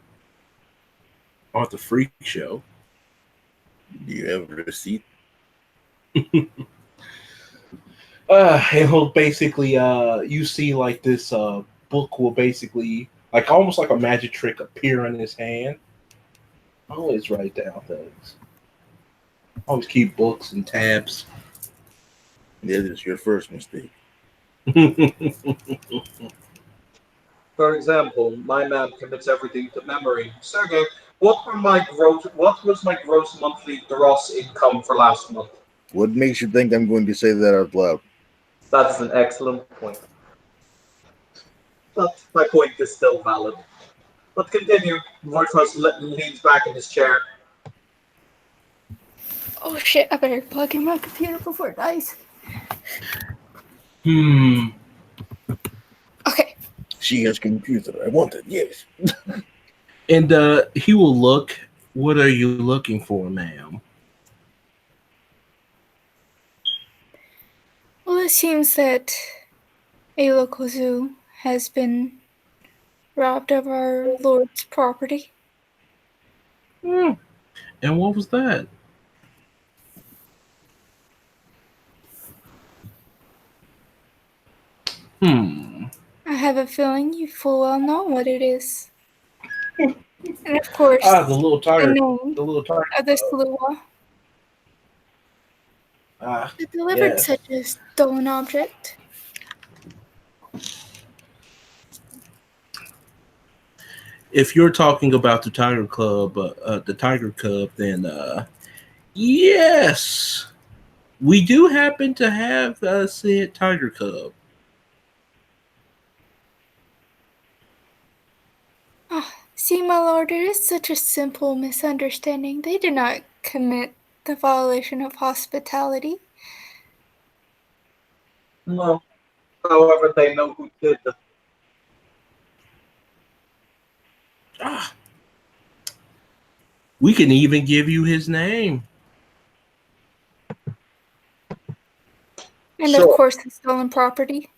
or the freak show. Do you have a receipt? And he'll basically, you see like this book will basically, like almost like a magic trick, appear in his hand. I always write down things. Always keep books and tabs. That is your first mistake. For example, my man commits everything to memory. Sergey, what was my gross monthly gross income for last month? What makes you think I'm going to say that out loud? That's an excellent point. But my point is still valid. But continue. Voidfrost leans back in his chair. Oh shit, I better plug in my computer before it dies. Okay. She has computer. I want it. Yes. And he will look. What are you looking for, ma'am? Well, it seems that a local zoo has been robbed of our lord's property. And what was that? I have a feeling you full well know what it is. And of course, the little tiger. the name The little tiger. of the Slua that delivered Yes. such a stolen object. If you're talking about the Tiger Club, the Tiger Cub, then yes, we do happen to have said Tiger Cub. See, my lord, it is such a simple misunderstanding. They did not commit the violation of hospitality. No. However, they know who did it. We can even give you his name. And of course, the stolen property.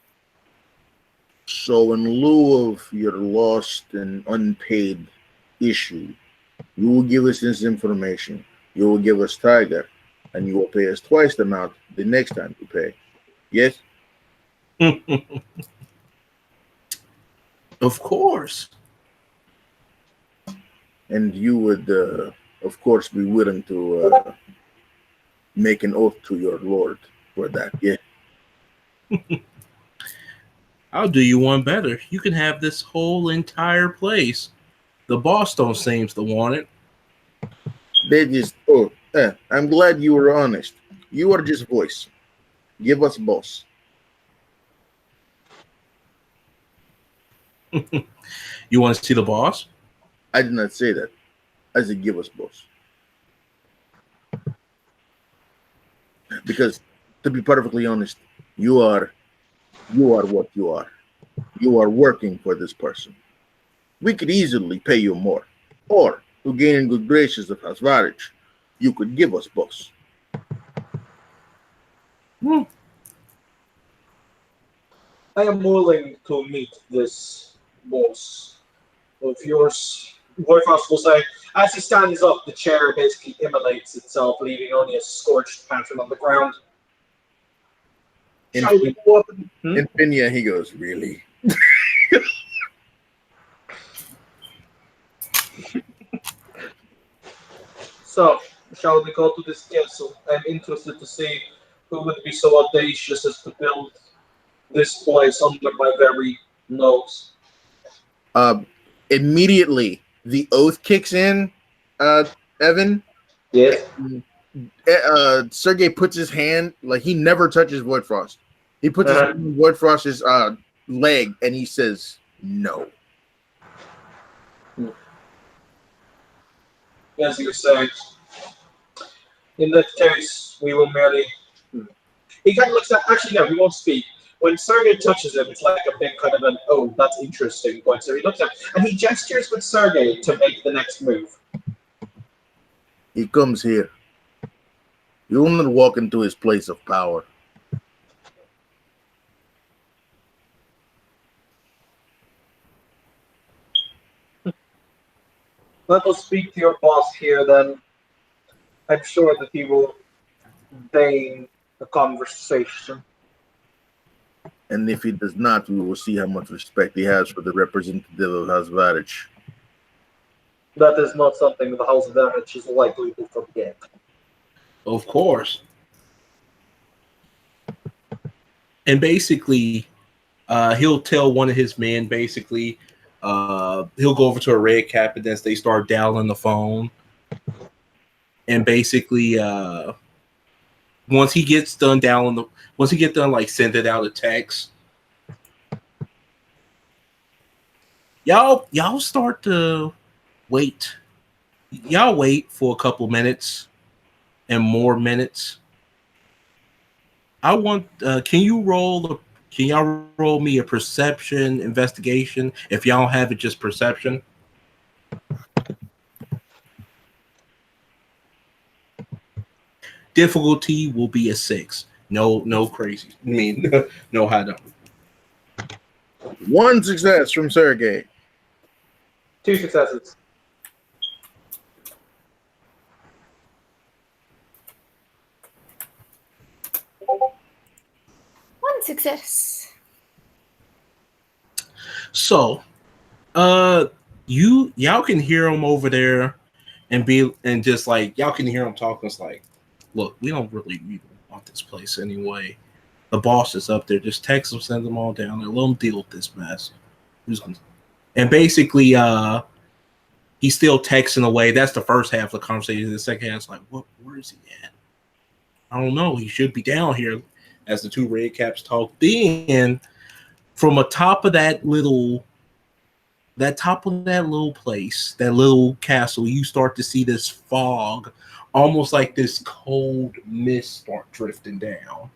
So, in lieu of your lost and unpaid issue, you will give us this information. You will give us Tiger, and you will pay us twice the amount the next time you pay. Yes? Of course. And you would, of course, be willing to make an oath to your lord for that. Yeah. I'll do you one better. You can have this whole entire place. The boss don't seems to want it. They just, I'm glad you were honest. You are just voice. Give us boss. You want to see the boss? I did not say that. I said give us boss. Because to be perfectly honest, you are you are what you are. You are working for this person. We could easily pay you more. Or to gain in good graces of Hasvarich, you could give us boss. Hmm. I am willing to meet this boss of yours. Boyfrost will say, as he stands up, the chair basically immolates itself, leaving only a scorched pattern on the ground. In, Shall we go up and... in Pinya, he goes, really? So, shall we go to this castle? I'm interested to see who would be so audacious as to build this place under my very nose. Uh, Immediately, the oath kicks in, Evan. Yes. Sergey puts his hand, like he never touches Void Frost. He puts his Uh-huh. hand on Void Frost's leg and he says, no. As you say, in that case, we will merely. He kind of looks at. Actually, no, he won't speak. When Sergey touches him, it's like a big kind of an, oh, that's interesting point. So he looks at and he gestures with Sergey to make the next move. He comes here. You will not walk into his place of power. Let us speak to your boss here, then. I'm sure that he will deign a conversation. And if he does not, we will see how much respect he has for the representative of Hasvarich. That is not something the House of Damage is likely to forget. Of course. And basically, he'll tell one of his men, basically, he'll go over to a red cap and then they start dialing the phone. And basically, once he gets done dialing the, once he gets done, like, sending out a text, y'all start to wait. Y'all wait for a couple minutes and more minutes. I want. Can y'all roll me a perception investigation? If y'all have it, just perception. Difficulty will be a 6. No crazy. I mean, no high number. One success from Sergey. 2 successes. One success. So, y'all can hear him over there, and just like y'all can hear him talking. It's like, look, we don't really want this place anyway. The boss is up there. Just text them, send them all down there. Let them deal with this mess. And basically, he's still texting away. That's the first half of the conversation. The second half is like, where is he at? I don't know. He should be down here. As the two red caps talk, then from atop of that little place, that little castle, you start to see this fog, almost like this cold mist start drifting down.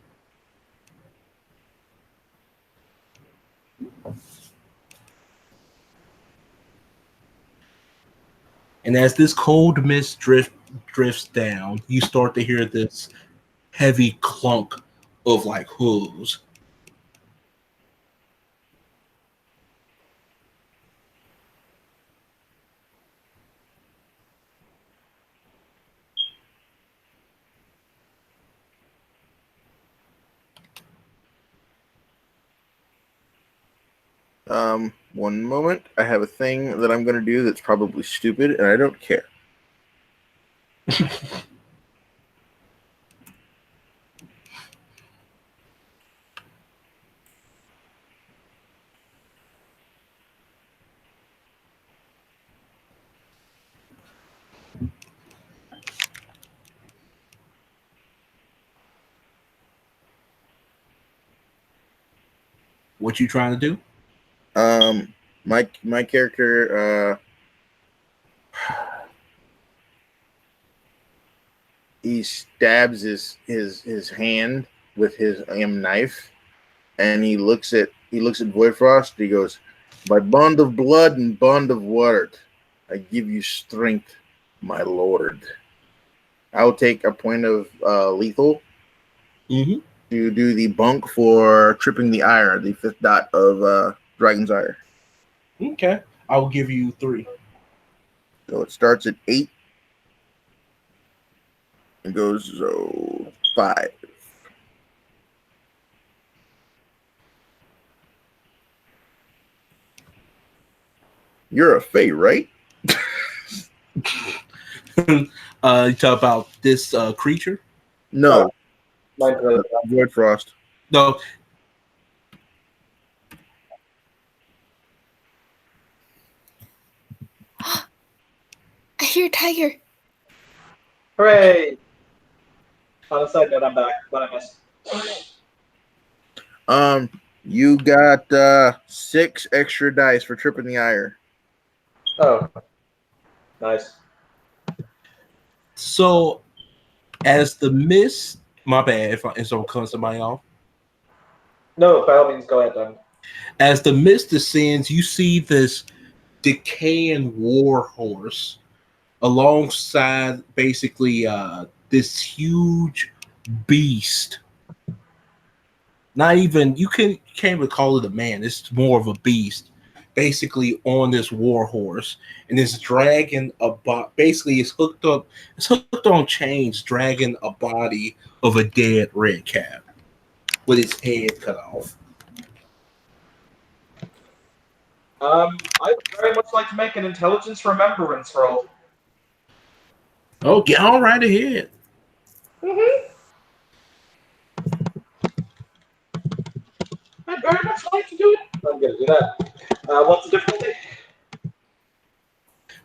And as this cold mist drifts down, you start to hear this heavy clunk of like hooves. One moment. I have a thing that I'm going to do that's probably stupid, and I don't care. What you trying to do? My character, he stabs his hand with his knife, and he looks at Voidfrost. He goes, "By bond of blood and bond of word, I give you strength, my lord." I'll take a point of lethal Mm-hmm. to do the bunk for tripping the ire, the fifth dot of Dragon's Ire. Okay. I will give you 3. So it starts at 8 and goes 5. You're a Fae, right? You talk about this creature? No, Mine's really bad. Void Frost. No. I hear tiger. Hooray! On a side note, I'm back. What I missed. You got 6 extra dice for tripping the ire. Oh, nice. So, as the mist, my bad if I'm cutting somebody off. No, by all means, go ahead, then. As the mist descends, you see this decaying war horse alongside basically this huge beast. Not even can't even call it a man. It's more of a beast, basically on this war horse, and it's dragging basically it's hooked up. It's hooked on chains, dragging a body of a dead red cap with its head cut off. I'd very much like to make an intelligence remembrance roll. Oh, get on right ahead. Mm-hmm. I'd very much like to do it. I'm gonna do that. What's the difficulty?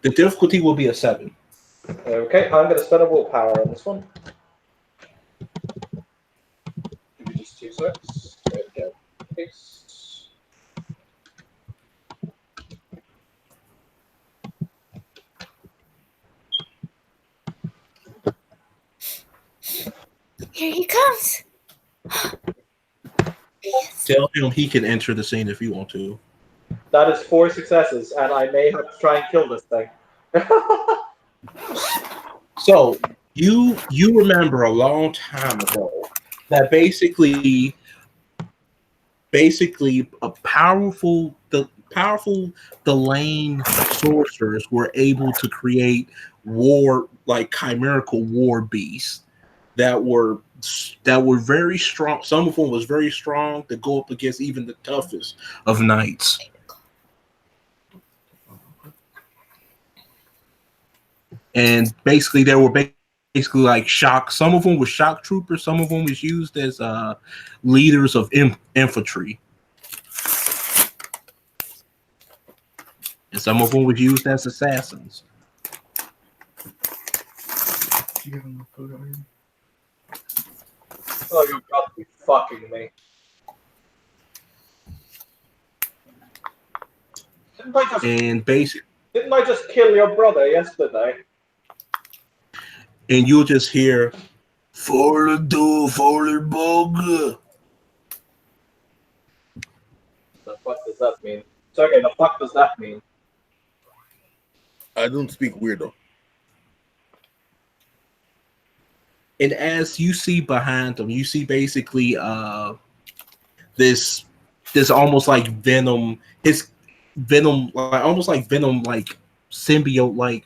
The difficulty will be a 7. Okay, I'm gonna spend a willpower on this one. Give me just 2 seconds. There we go. Paste. Here he comes. Yes. Tell him he can enter the scene if you want to. That is 4 successes, and I may have to try and kill this thing. So you remember a long time ago that basically a powerful Delane sorcerers were able to create chimerical war beasts that were very strong. Some of them was very strong to go up against even the toughest of knights. And basically they were basically like shock. Some of them were shock troopers. Some of them was used as leaders of infantry, and some of them was used as assassins. Do you have enough food on you? Oh, you've got to be fucking me. Didn't I just kill your brother yesterday? And you'll just hear "Forle bug." The fuck does that mean? Sorry, the fuck does that mean? I don't speak weirdo. And as you see behind them, you see basically this almost like Venom, his Venom, like almost like Venom, like symbiote, like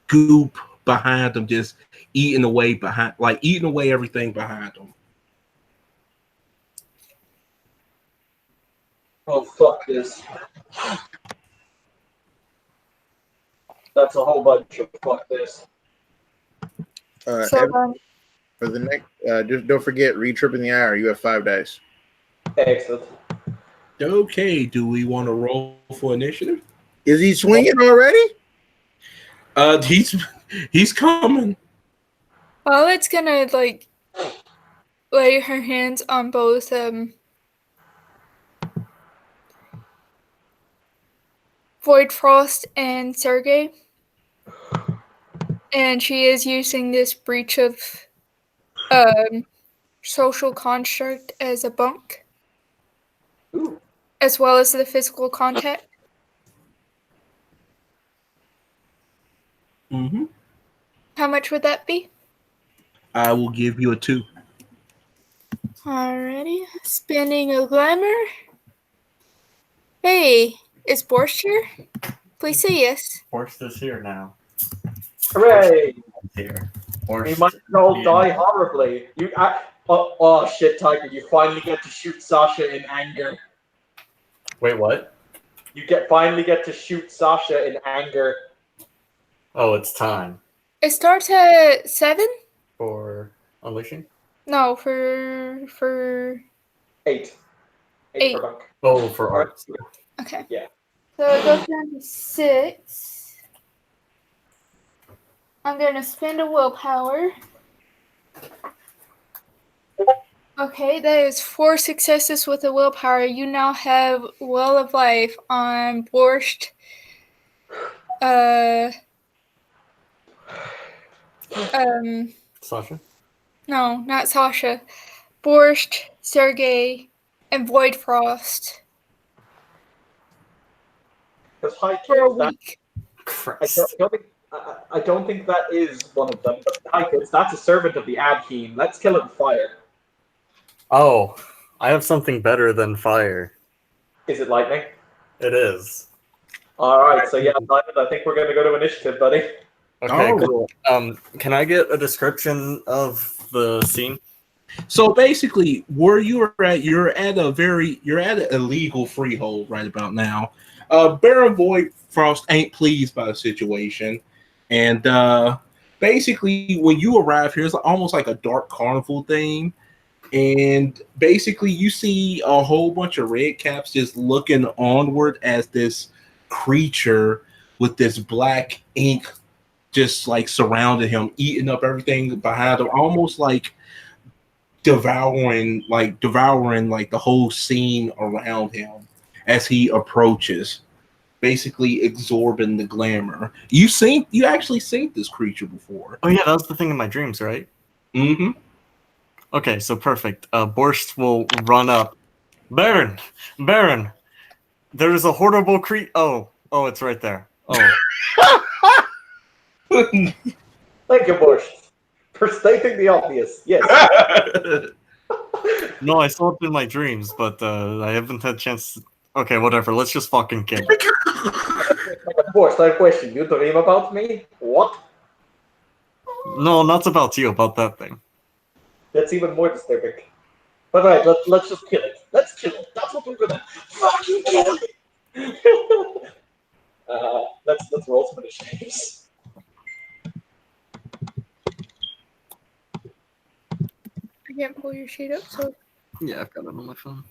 goop behind them, just eating away everything behind them. Oh, fuck this. That's a whole bunch of fuck this. So Evan, for the next, just don't forget, retrip in the IR. You have 5 dice. Excellent. Okay, do we want to roll for initiative? Is he swinging already? He's coming. Violet's gonna like lay her hands on both Void Frost and Sergey. And she is using this breach of social construct as a bunk. Ooh. As well as the physical contact. Mm-hmm. How much would that be? I will give you a 2. Alrighty. Spinning a glamour. Hey, is Borscht here? Please say yes. Borscht is here now. Hooray! Here. We might all die horribly. Oh shit, Tiger! You finally get to shoot Sasha in anger. Wait, what? You finally get to shoot Sasha in anger. Oh, it's time It starts at 7? for unleashing. No, for 8. 8 8. per buck. Oh, for art. Okay. Yeah. So it goes down to 6. I'm gonna spend a willpower. Okay, that is 4 successes with a willpower. You now have Well of Life on Borscht. Sasha. No, not Sasha. Borscht, Sergey, and Void Frost Because high for a kids, that, week. Christ. I don't think that is one of them. But high kids, that's a servant of the Adheen. Let's kill it with fire. Oh, I have something better than fire. Is it lightning? It is. All right. So yeah, I think we're gonna go to initiative, buddy. Okay, Oh. cool. Can I get a description of the scene? So basically, where you're at an illegal freehold right about now. Baron Void Frost ain't pleased by the situation, and basically, when you arrive here, it's almost like a dark carnival theme. And basically, you see a whole bunch of red caps just looking onward as this creature with this black ink just like surrounded him, eating up everything behind him, almost like devouring like the whole scene around him as he approaches, basically absorbing the glamour. You actually seen this creature before. Oh yeah, that was the thing in my dreams, right? Mm-hmm. Okay, so perfect. Borscht will run up. Baron! There is a horrible Oh, it's right there. Oh. Thank you, Borscht, for stating the obvious. Yes. No, I saw it in my dreams, but I haven't had a chance to... Okay, whatever. Let's just fucking kill it. Borscht, I have a question. You dream about me? What? No, not about you, about that thing. That's even more disturbing. But right, let's just kill it. Let's kill it. That's what we're gonna fucking kill it. Let's roll some initiatives. I can't pull your sheet up, so Yeah, I've got it on my phone.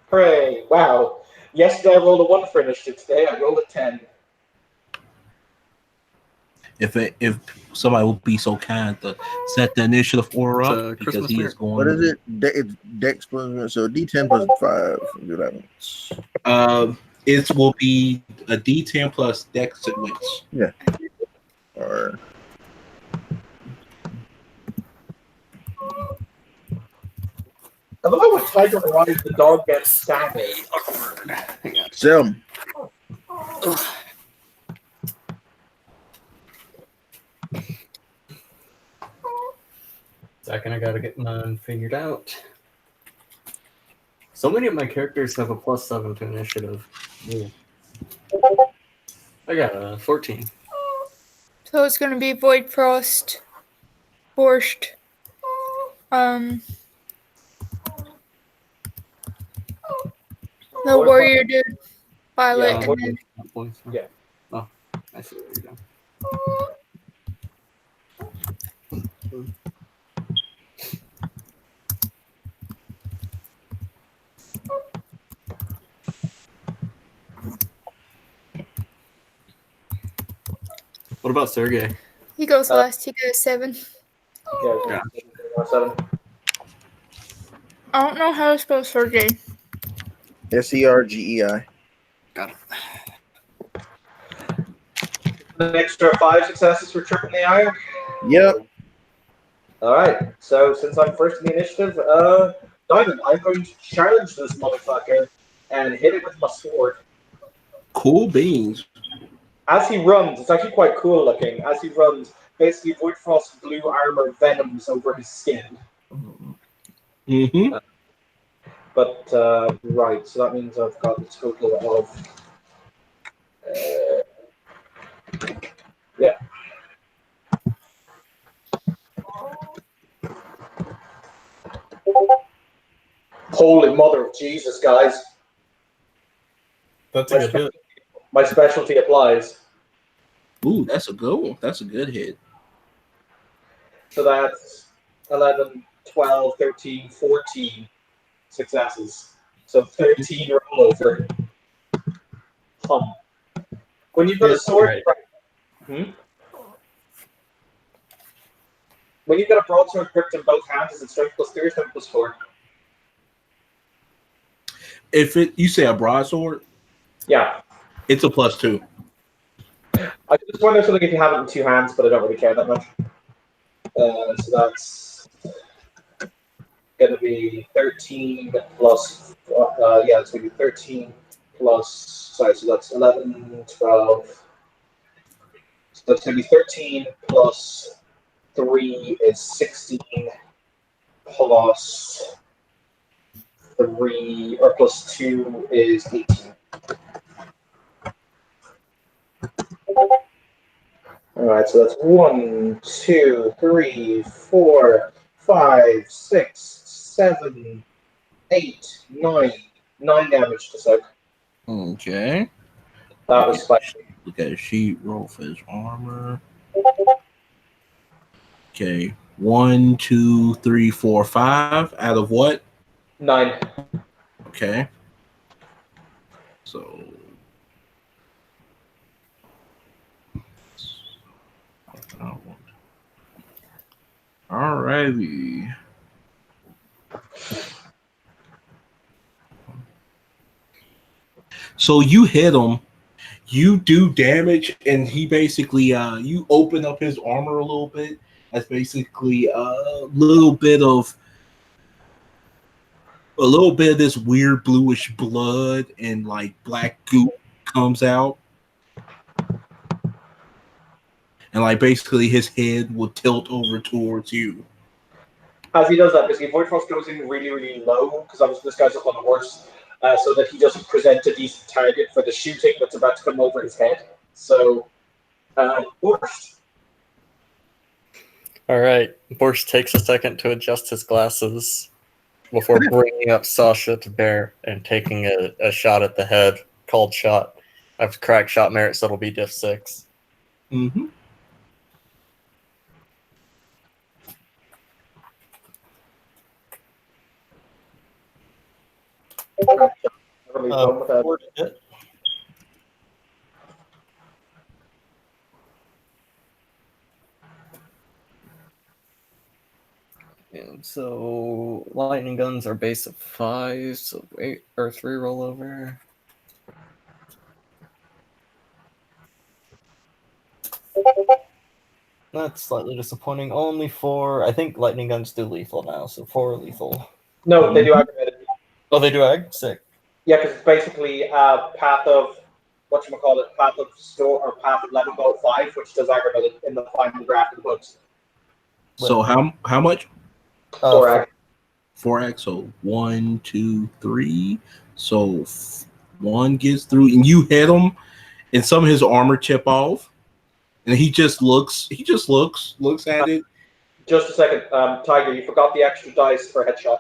Hooray! Wow. Yesterday I rolled a 1 for initiative. Today I rolled a 10. If somebody would be so kind to set the initiative order up, because Christmas he mirror. is going. What is it? It's Dex plus, so D10 plus 5. Do that one. It will be a D10 plus Dex and Wits. Yeah. Or I love how when Tiger arrives, the dog gets stabbed. 7. Second, I gotta get mine figured out. So many of my characters have a +7 to initiative. Ooh. I got a 14. so it's gonna be Void Frost, Borscht, The warrior dude. Violet, Yeah, and then Yeah. Oh, I see where you're going. What about Sergey? he goes last. He goes 7. Yeah. 7. I don't know how to spell Sergey. Sergei. Got it. An extra 5 successes for tripping the eye. Yep. Alright, so since I'm first in the initiative, Diamond, I'm going to challenge this motherfucker and hit it with my sword. Cool beans. As he runs, it's actually quite cool looking. As he runs, basically Void Frost blue armor venoms over his skin. Mm-hmm. But, right, so that means I've got a total of... yeah. Holy mother of Jesus, guys. That's a good hit. My specialty applies. Ooh, that's a good one. That's a good hit. So that's 11, 12, 13, 14 successes. So 13 rollover. When you've got a sword... Right. When you've got a broadsword gripped in both hands, is it strength +3 or strength +4? If you say a broadsword, Yeah. it's a +2. I just wonder something if you have it in 2 hands, but I don't really care that much. So that's going to be 13 plus... yeah, it's going to be 13 plus... Sorry, so that's 11, 12... So that's going to be 13 plus 3 is 16 plus 3 or plus 2 is 18. Alright, so that's 1, 2, 3, 4, 5, 6, 7, 8, 9. 9 damage to Soak. Okay. That was spicy. Look at his sheet. Roll for his armor. Okay. 1, 2, 3, 4, 5. Out of what? 9. Okay. So. Alrighty. So you hit him, you do damage, and he basically you open up his armor a little bit. That's basically a little bit of this weird bluish blood and like black goop comes out. And like basically his head will tilt over towards you. As he does that, basically, Void Frost goes in really, really low, because this guy's up on the horse, so that he doesn't present a decent target for the shooting that's about to come over his head. So, Borscht. All right. Borscht takes a second to adjust his glasses before bringing up Sasha to bear and taking a shot at the head. Called shot. I have crack shot merit, so it'll be diff 6. Mm-hmm. Four to hit. And so lightning guns are base of 5, so 8 or 3 rollover. That's slightly disappointing. Only 4. I think lightning guns do lethal now, so 4 lethal. No, they do aggravated. Oh, they do ag? Sick. Yeah, because it's basically path of path of store or path of level goal 5, which does aggravated in the final draft of the books. So how much? 4 4x. So 1, 2, 3. So 1 gets through, and you hit him, and some of his armor chip off, and he just looks at it. Just a second, Tiger, you forgot the extra dice for headshot.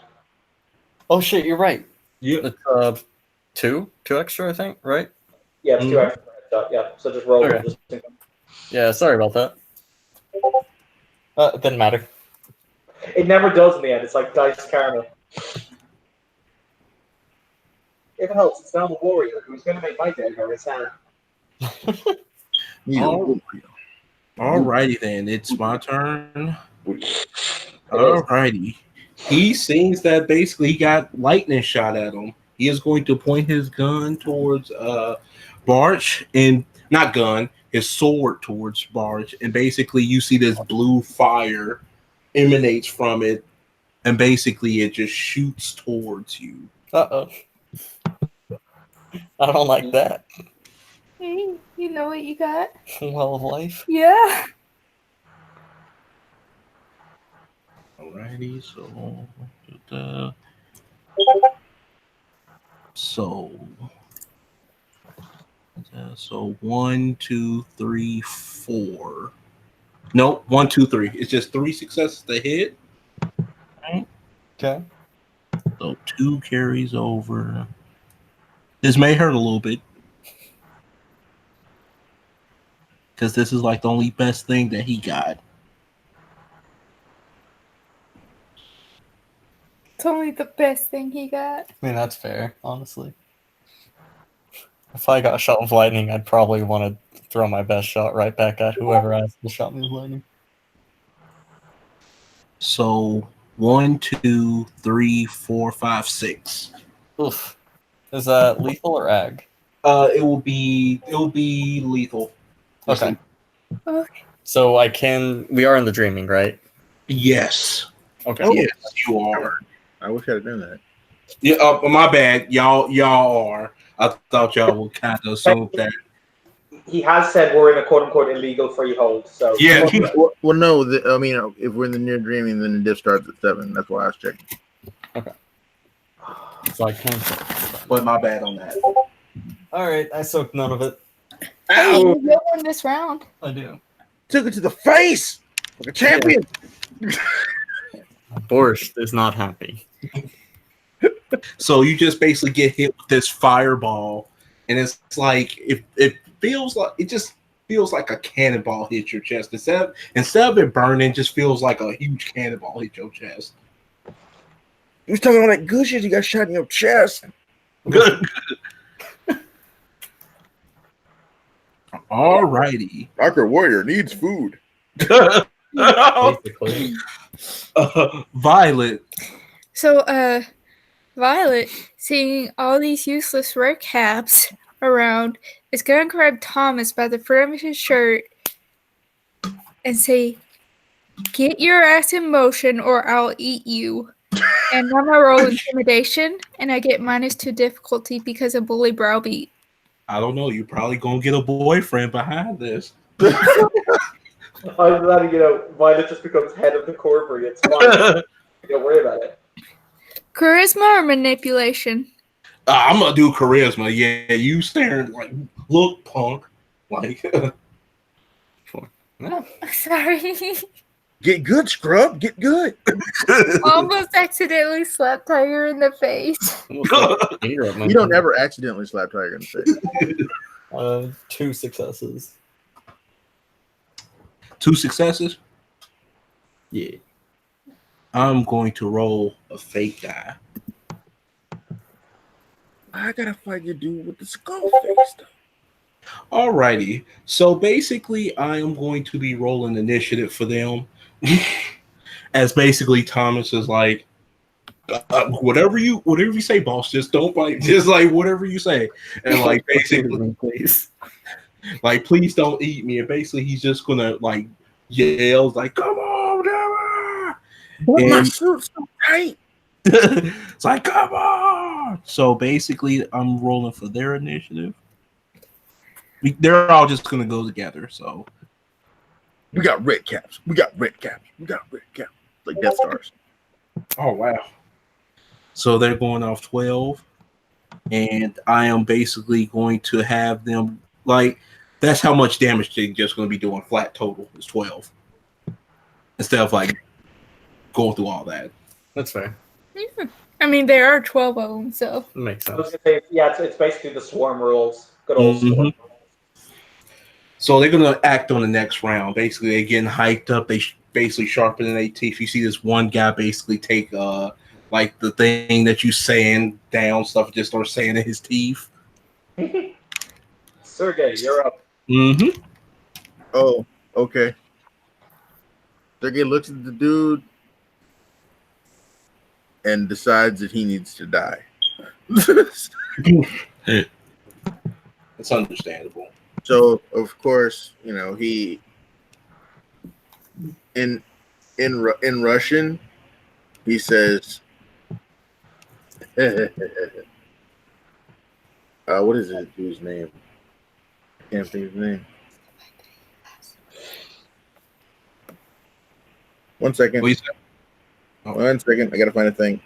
Oh shit, you're right. Yeah. It's two extra, I think, right? Yeah, it's 2 extra per headshot. Yeah, so just roll them. Okay. Just Yeah, sorry about that. It didn't matter. it never does in the end. It's like dice karma. If it helps, it's now the warrior who's going to make my day very sad. You. Alrighty then, it's my turn. is. Alrighty. He sees that basically he got lightning shot at him. He is going to point his gun towards Barch, and not gun, his sword towards Barch, and basically you see this blue fire emanates from it, and basically it just shoots towards you. Uh-oh. I don't like that. Hey, you know what you got? Well of life. Yeah. Alrighty, so 1, 2, 3, 4. Nope, 1, 2, 3. It's just 3 successes to hit. Okay. So 2 carries over. This may hurt a little bit. Because this is like the only best thing that he got. It's only the best thing he got. I mean, that's fair, honestly. If I got shot with lightning, I'd probably want to throw my best shot right back at whoever asked to shot me with lightning. So 1, 2, 3, 4, 5, 6. Oof. Is that lethal or ag? It will be lethal. Okay. Okay. So we are in the dreaming, right? Yes. Okay. Yes, you are. I wish I had done that. Yeah, my bad. Y'all are. I thought y'all would kind of assume that. He has said we're in a quote-unquote illegal freehold, so... Yeah. Well, no. I mean, if we're in the near dreaming, then the diff starts at 7. That's why I was checking. Okay. So I can. But my bad on that. Alright, I soaked none of it. Hey, you will win this round. I do. Took it to the face like a champion. Borscht is not happy. So you just basically get hit with this fireball, and it's like it just feels like a cannonball hit your chest. Instead of it burning, just feels like a huge cannonball hit your chest. You was talking about that good shit you got shot in your chest. Good. Alrighty. Rocker Warrior needs food. Basically. Violet. So, Violet, seeing all these useless red caps around, is gonna grab Thomas by the front of his shirt and say, "Get your ass in motion or I'll eat you." And I'm gonna roll intimidation, and I get -2 difficulty because of bully browbeat. I don't know. You're probably gonna get a boyfriend behind this. I'm glad, Violet just becomes head of the corporate. It's fine. Don't worry about it. Charisma or manipulation? I'm gonna do charisma. Yeah, you staring like, look, punk. Like, Oh, sorry. Get good, scrub. Get good. Almost accidentally slapped Tiger in the face. You don't ever accidentally slap Tiger in the face. 2 successes. 2 successes. Yeah. I'm going to roll a fake die. I gotta fight your dude with the skull face stuff. Alrighty. So basically, I am going to be rolling initiative for them. As basically Thomas is like, whatever you say, boss, just don't bite. Just like whatever you say, and like basically, please, like please don't eat me. And basically, he's just gonna like yell like, "Come on, Dara!" And my suit's so tight. It's like, come on. So basically, I'm rolling for their initiative. They're all just gonna go together. So we got red caps. We got red caps. We got red caps. Like Death Stars. Oh wow. So they're going off 12, and I am basically going to have them like that's how much damage they're just going to be doing flat total is 12 instead of like going through all that. That's fair. I mean, there are 12 of them, so. Makes I was sense. gonna say, yeah, it's basically the swarm rules. Good old swarm. So they're gonna act on the next round. Basically, they're getting hyped up. They basically sharpening their teeth. You see this one guy basically take like the thing that you saying down stuff, just start saying in his teeth. Sergey, you're up. Mm-hmm. Oh, okay. Sergey looks at the dude and decides that he needs to die. It's understandable. So of course, he in in Russian he says, what is his dude's name? I can't think of his name. 1 second. What you say? Oh. 1 second. I gotta find a thing.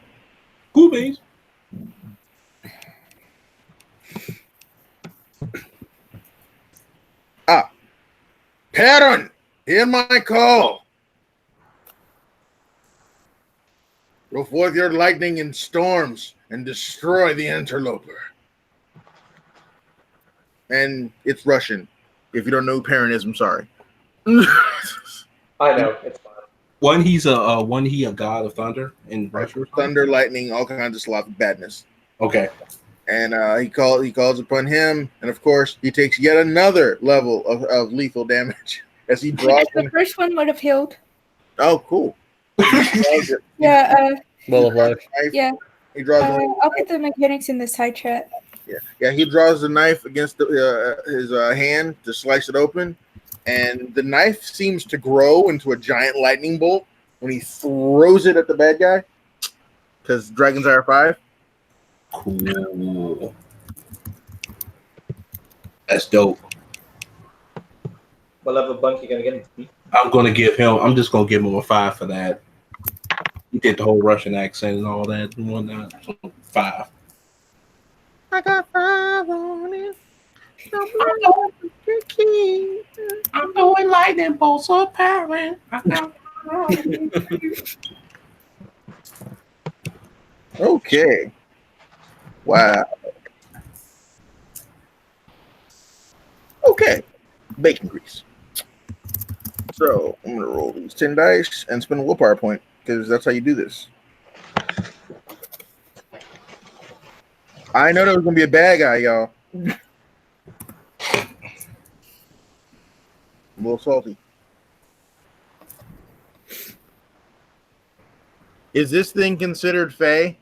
Cool beans. Pattern, hear my call. Go forth your lightning in storms and destroy the interloper. And it's Russian. If you don't know Parent is, I'm sorry. I know, it's fine. One he a god of thunder in Russia. Thunder, lightning, all kinds of Slavic badness. Okay. And he calls upon him, and of course he takes yet another level of lethal damage as he draws. The first one would have healed. Oh, cool. Yeah. Well of life. Yeah. He draws. I'll put the mechanics in the side chat. Yeah. He draws the knife against his hand to slice it open, and the knife seems to grow into a giant lightning bolt when he throws it at the bad guy. Because Dragon's Ire 5. Cool. That's dope. What level of bunk you gonna get? I'm just gonna give him a 5 for that. He did the whole Russian accent and all that and whatnot. So 5. I got 5 on it. I'm doing lightning bolts of power. Okay. Wow. Okay. Bacon grease. So I'm gonna roll these 10 dice and spend a willpower point because that's how you do this. I know there was gonna be a bad guy, y'all. I'm a little salty. Is this thing considered Fey?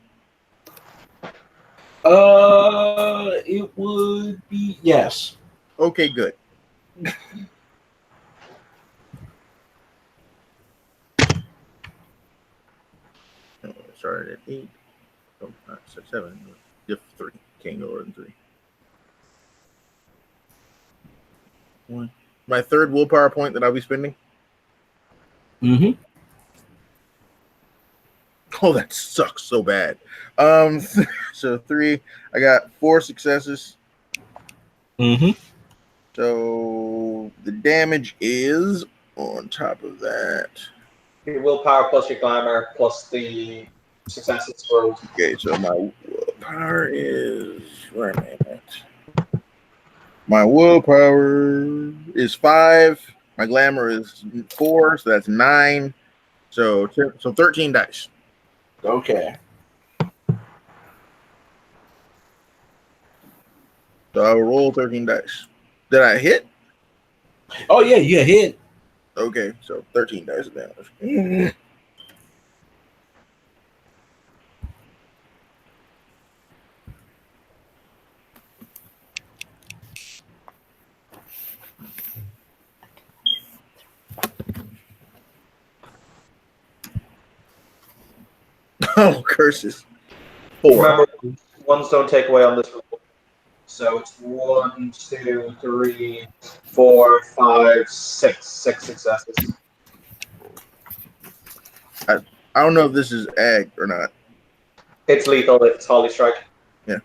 It would be yes. Okay, good. Started at 8. Oh, 7. Diff 3. Can't go lower than 3. 1. My third willpower point that I'll be spending. Mm-hmm. Oh, that sucks so bad. So 3. I got 4 successes. Mm-hmm. So the damage is on top of that. Your willpower plus your glamour plus the successes rolled. Okay, so my willpower is where am I at? My willpower is 5. My glamour is 4, so that's 9. So 13 dice. Okay. So I will roll 13 dice. Did I hit? Oh yeah, you hit. Okay, so 13 dice of damage. Oh, curses. 4. Remember, ones don't take away on this roll. So it's 1, 2, 3, 4, 5, 6. 6 successes. I don't know if this is ag or not. It's lethal. It's Holy Strike. Yeah.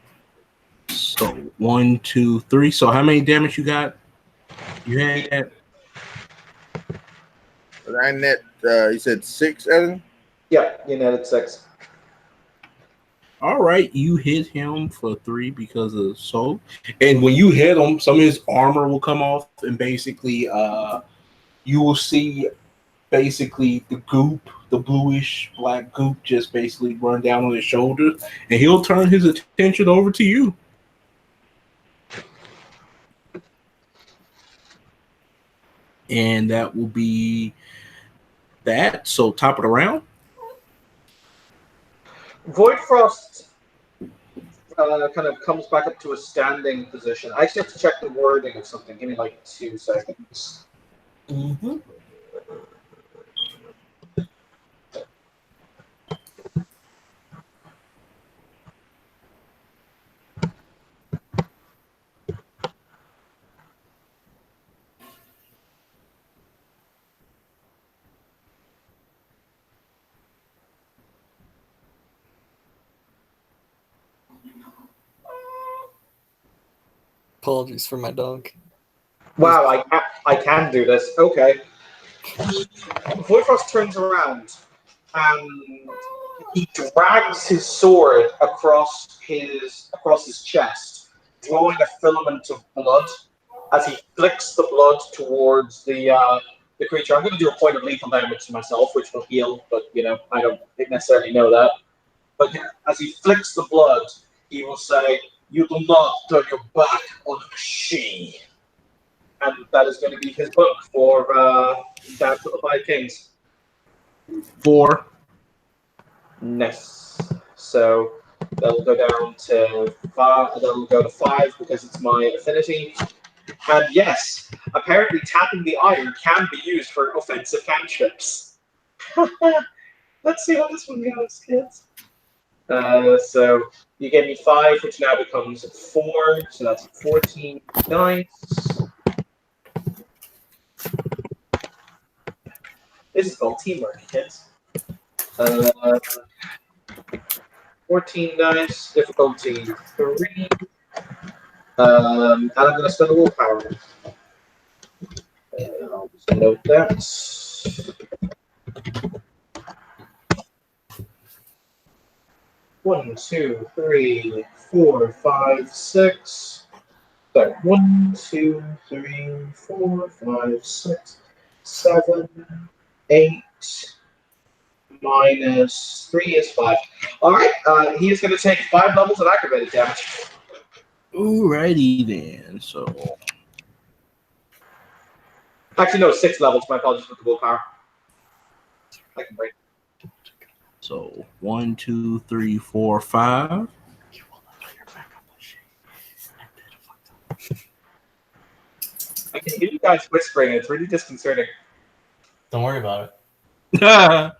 So 1, 2, 3. So how many damage you got? You had. I net. You said 6, Evan. Yeah, you netted 6. All right, you hit him for 3 because of soul. And when you hit him, some of his armor will come off, and basically, you will see basically the goop, the bluish black goop, just basically run down on his shoulders, and he'll turn his attention over to you. And that will be that. So top of the round. Void Frost kind of comes back up to a standing position. I actually have to check the wording of something. Give me like 2 seconds. Mm-hmm. Apologies for my dog. Wow, I can do this. Okay. Void Frost turns around and he drags his sword across his chest, drawing a filament of blood as he flicks the blood towards the creature. I'm going to do a point of lethal damage to myself, which will heal, but I don't necessarily know that. But as he flicks the blood, he will say, "You do not turn your back on she," and that is going to be his book for Dance of the Five Kings. 4. Nice. So that'll go down to 5. That'll go to 5 because it's my affinity. And yes, apparently tapping the iron can be used for offensive cantrips. Let's see how this one goes, kids. So you gave me 5, which now becomes 4. So that's 14 dice. This is called teamwork, kids. 14 dice, difficulty 3. And I'm going to spend a willpower. I'll just note that. 1, 2, 3, 4, 5, 6. Sorry, 1, 2, 3, 4, 5, 6, 7, 8. Minus 3 is 5. Alright, he is going to take 5 levels of activated damage. Alrighty then. So Actually, no, 6 levels. My apologies with the willpower. I can break. So 1, 2, 3, 4, 5. I can hear you guys whispering. It's really disconcerting. Don't worry about So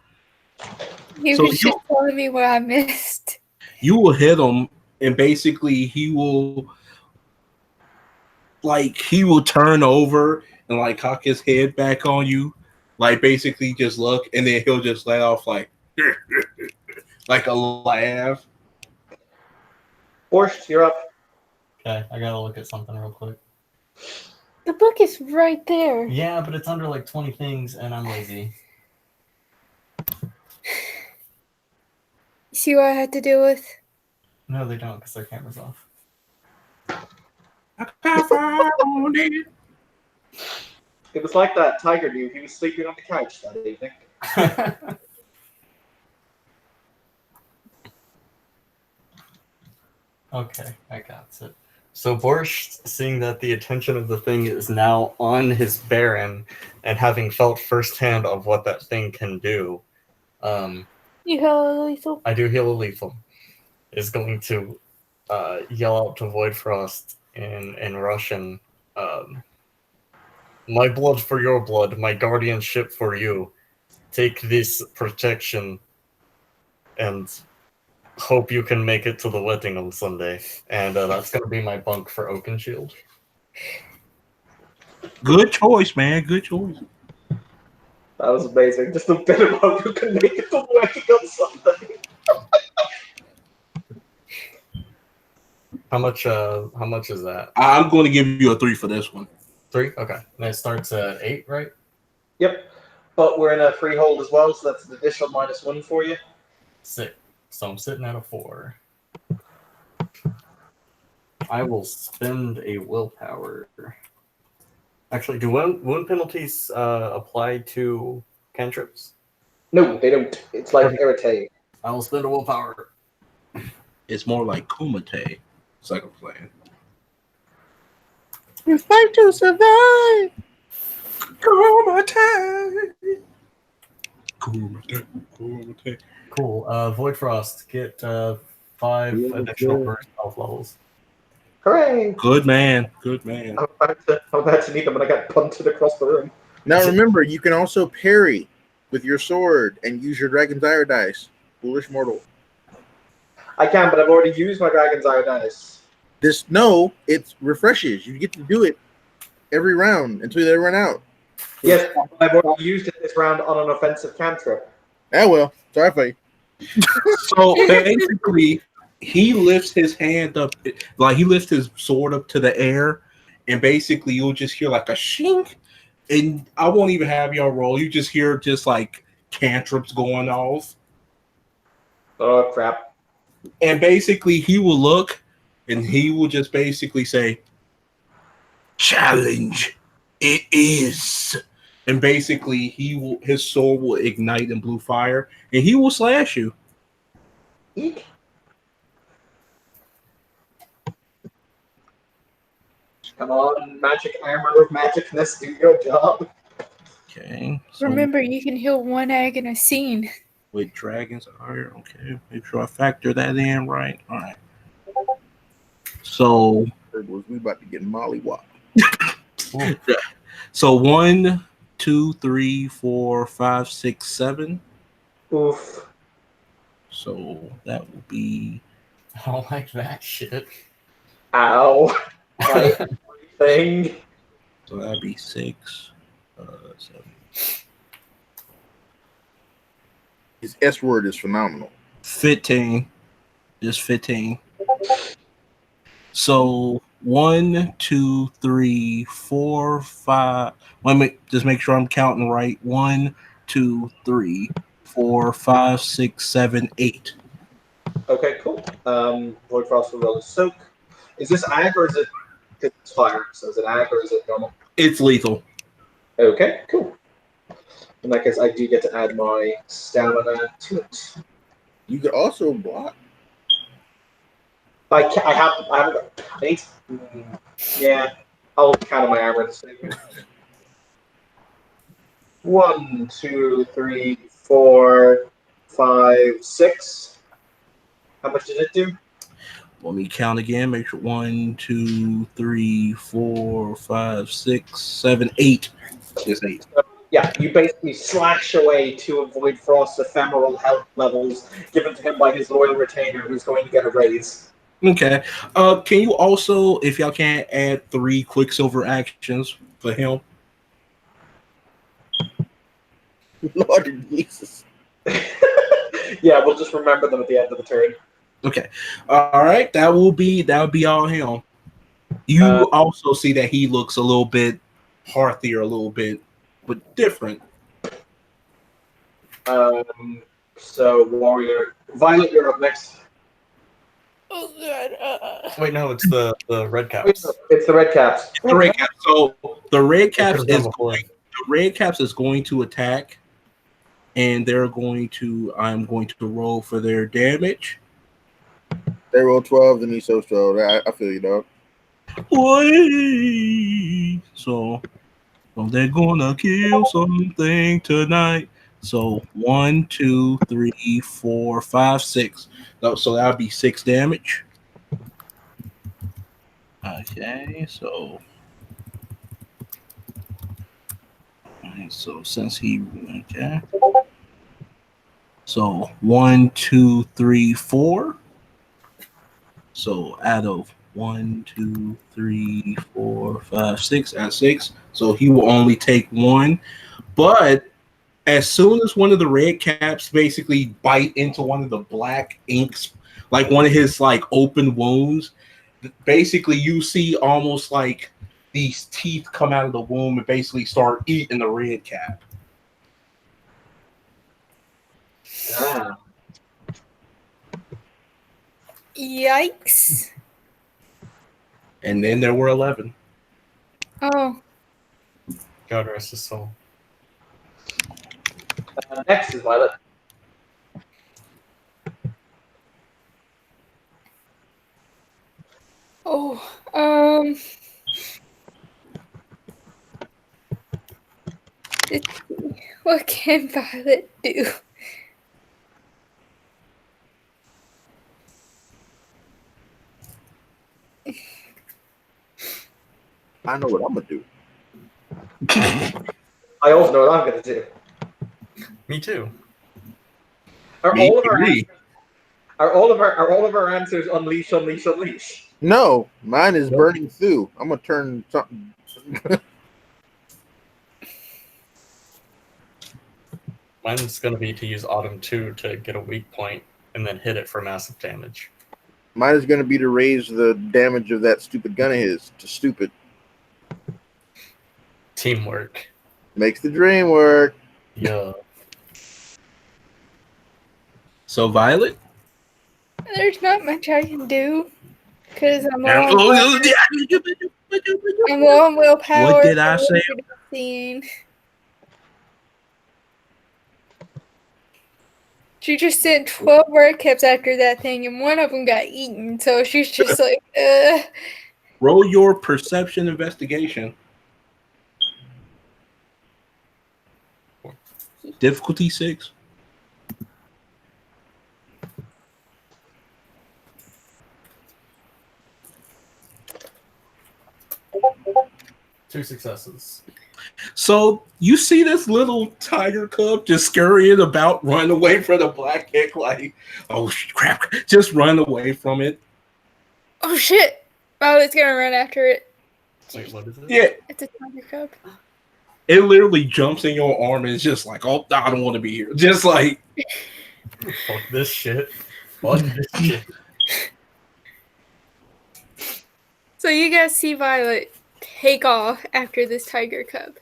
You was just telling me what I missed. you will hit him, and basically he will turn over and like cock his head back on you, like basically just look, and then he'll just let off like like a laugh. Borscht, you're up. it. Okay, I gotta look at something real quick. The book is right there. Yeah, but it's under like 20 things, and I'm lazy. You see what I had to deal with? No, they don't, because their camera's off. I found it. It was like that Tiger knew he was sleeping on the couch that evening. Okay, I got it. So Borscht, seeing that the attention of the thing is now on his Baron, and having felt firsthand of what that thing can do, You hella lethal. I do heal a lethal, is going to yell out to Void Frost in Russian, "My blood for your blood, my guardianship for you. Take this protection and hope you can make it to the wedding on Sunday." And that's going to be my bunk for Oakenshield. Good choice, man. Good choice. That was amazing. Just a bit of hope you can make it to the wedding on Sunday. How much is that? I'm going to give you a 3 for this one. 3? Okay. And it starts at 8, right? Yep. But we're in a freehold as well, so that's an additional -1 for you. 6. So I'm sitting at a 4. I will spend a willpower. Actually, do wound penalties apply to cantrips? No, they don't. It's like Okay. irritate. I will spend a willpower. It's more like Kumite. It's like a plan. You fight to survive. Kumite. Kumite. Kumite. Cool. Void Frost, get 5 Yeah, additional yeah. burst health levels. Hooray! Good man. Good man. I'm about to need them when I get punted across the room. Now remember, you can also parry with your sword and use your Dragon's Ire dice. Foolish mortal. I can, but I've already used my Dragon's Ire dice. It refreshes. You get to do it every round until they run out. Yes, but I've already used it this round on an offensive cantrip. Ah, well. Sorry for you. So basically, he lifts his hand up, like he lifts his sword up to the air, and basically you'll just hear like a shink, and I won't even have y'all roll. You just hear just like cantrips going off, Oh, crap. and basically he will look, and he will just basically say, "Challenge, it is." And basically, his sword will ignite in blue fire, and he will slash you. Eek. Come on, magic armor of magicness, do your job. Okay. So Remember, you can heal one egg in a scene. with Dragon's Ire, okay. Make sure I factor that in right. All right. So We about to get mollywop. so 1, 2, 3, 4, 5, 6, 7. Oof. So that will be I don't like that shit. Ow. My thing. so that'd be 6, 7. His S word is phenomenal. 15. Just 15. So 1, 2, 3, 4, 5. Let me just make sure I'm counting right. 1, 2, 3, 4, 5, 6, 7, 8. Okay, cool. Void Frost will roll a soak. Is this ag or is it it's fire? So is it ag or is it normal? It's lethal. Okay, cool. In that case, I do get to add my stamina to it. You could also block. I need. Yeah, I'll count on my armor this thing. 1, 2, 3, 4, 5, 6. How much did it do? Let me count again. Make sure 1, 2, 3, 4, 5, 6, 7, 8. It's 8. Yeah, you basically slash away to avoid Frost's ephemeral health levels given to him by his loyal retainer, who's going to get a raise. Okay. Can you also, if y'all can, add 3 Quicksilver actions for him? Lord Jesus. Yeah, we'll just remember them at the end of the turn. Okay. All right. That would be all him. You also see that he looks a little bit hearthier, a little bit, but different. So Warrior Violet, you're up next. Oh god. Wait, no, it's the red caps. It's the red caps. The red caps. So the red I caps could've done is before. the red caps is going to attack, and they're going to. I'm going to roll for their damage. They roll 12, and he's so strong. I feel you, dog. Boy. So they're gonna kill something tonight. So 1, 2, 3, 4, 5, 6. So that'll be 6 damage. Okay, so alright, so since he okay. So 1, 2, 3, 4. So out of 1, 2, 3, 4, 5, 6, at 6. So he will only take 1. But as soon as one of the red caps basically bite into one of the black inks, like one of his like open wounds, basically you see almost like these teeth come out of the womb and basically start eating the red cap. Yikes. And then there were 11. Oh, God rest his soul. Next is Violet. oh, let's see. What can Violet do? I know what I'm gonna do. I also know what I'm going to do. Me too. Are Me all of our three. answers, are all of our answers unleash, unleash, unleash? No, mine is burning through. I'm gonna turn something. Mine's going to be to use Autumn 2 to get a weak point and then hit it for massive damage. Mine is gonna be to raise the damage of that stupid gun of his to stupid. Teamwork. Makes the dream work. Yeah. So Violet? There's not much I can do because I'm What low on willpower. did I say? Seeing. She just sent 12 word caps after that thing, and one of them got eaten. So she's just like, Roll your perception investigation. Difficulty 6. Two successes. So you see this little tiger cub just scurrying about, run away from the black hick, like, oh crap, just run away from it. oh shit! Violet's gonna run after it. Wait, what is it? Yeah, It's a tiger cub. it literally jumps in your arm and it's just like, oh, I don't want to be here. Just like, Fuck this shit. Fuck this shit. So you guys see Violet take off after this tiger cub.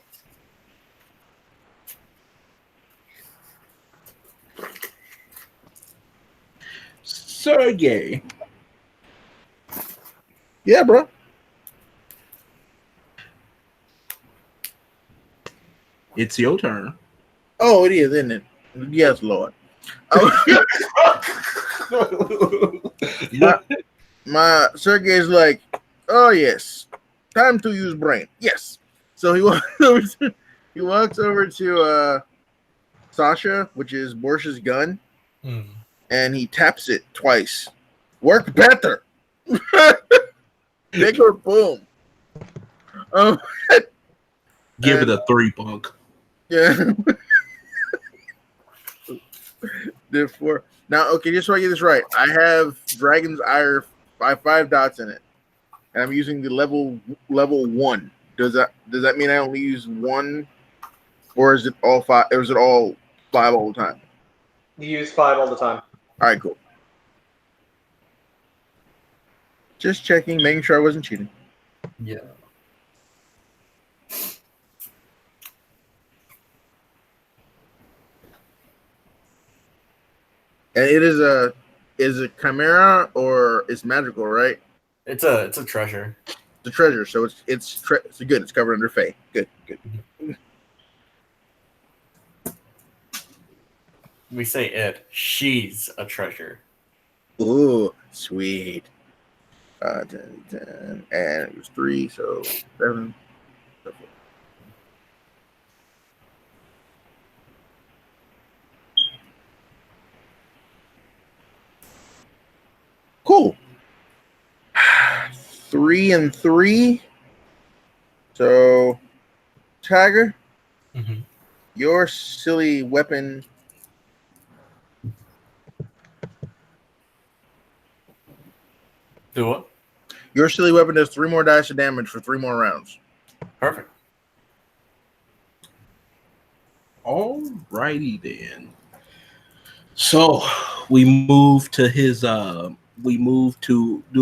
Sergey. Yeah, bro. It's your turn. Oh, it is, isn't it? Yes, Lord. My Sergey's like, oh yes, time to use brain. Yes. So he walks over to Sasha, which is Borsh's gun, and he taps it twice. Work better. Bigger boom. Give it a 3 bunk. Yeah. Therefore, now, okay, just so I get this right, I have Dragon's Ire. I have 5 dots in it, and I'm using the level 1. Does that mean I only use 1, or is it all 5? Or is it all 5 all the time? You use 5 all the time. All right, cool. Just checking, making sure I wasn't cheating. Yeah. And it is a chimera or it's magical, right? It's a treasure. The treasure, so it's good. It's covered under Fae. Good. We say it. She's a treasure. Ooh, sweet. 10, and it was 3, so 7. Cool. 3 and 3. So, Tiger, your silly weapon. Do what? Your silly weapon does 3 more dice of damage for 3 more rounds. Perfect. Alrighty then. So we move to his do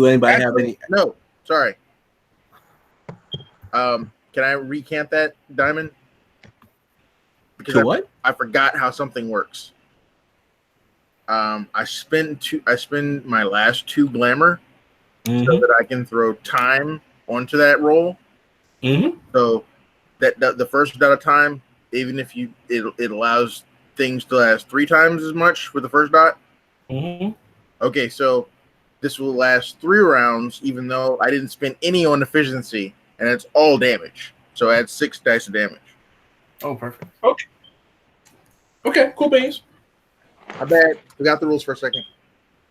anybody have any? No, sorry. Can I recant that, Diamond? Because What? I forgot how something works. I spend my last 2 glamour so that I can throw time onto that roll. Mm-hmm. So that the first dot of time, even if it allows things to last 3 times as much for the first dot. Mm-hmm. Okay, so this will last 3 rounds, even though I didn't spend any on efficiency, and it's all damage. So I had 6 dice of damage. Oh, perfect. Okay. Okay, cool beans. I bet. Forgot the rules for a second.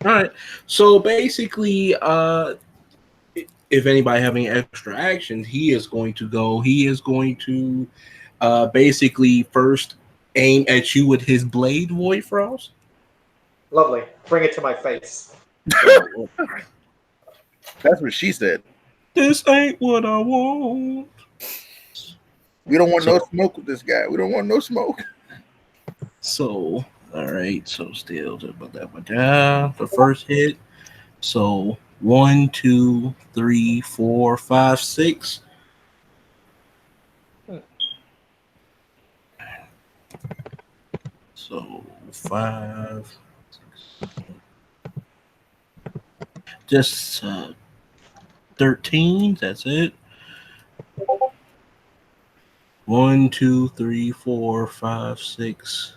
All right. So basically, if anybody having extra actions, he is going to go. He is going to basically first aim at you with his blade, Void Frost. Lovely. Bring it to my face. That's what she said. This ain't what I want. We don't want no smoke with this guy. We don't want no smoke. So, all right. So still the first hit. So 1, 2, 3, 4, 5, 6. So 5. Just 13. That's it. 1, 2, 3, 4, 5, 6,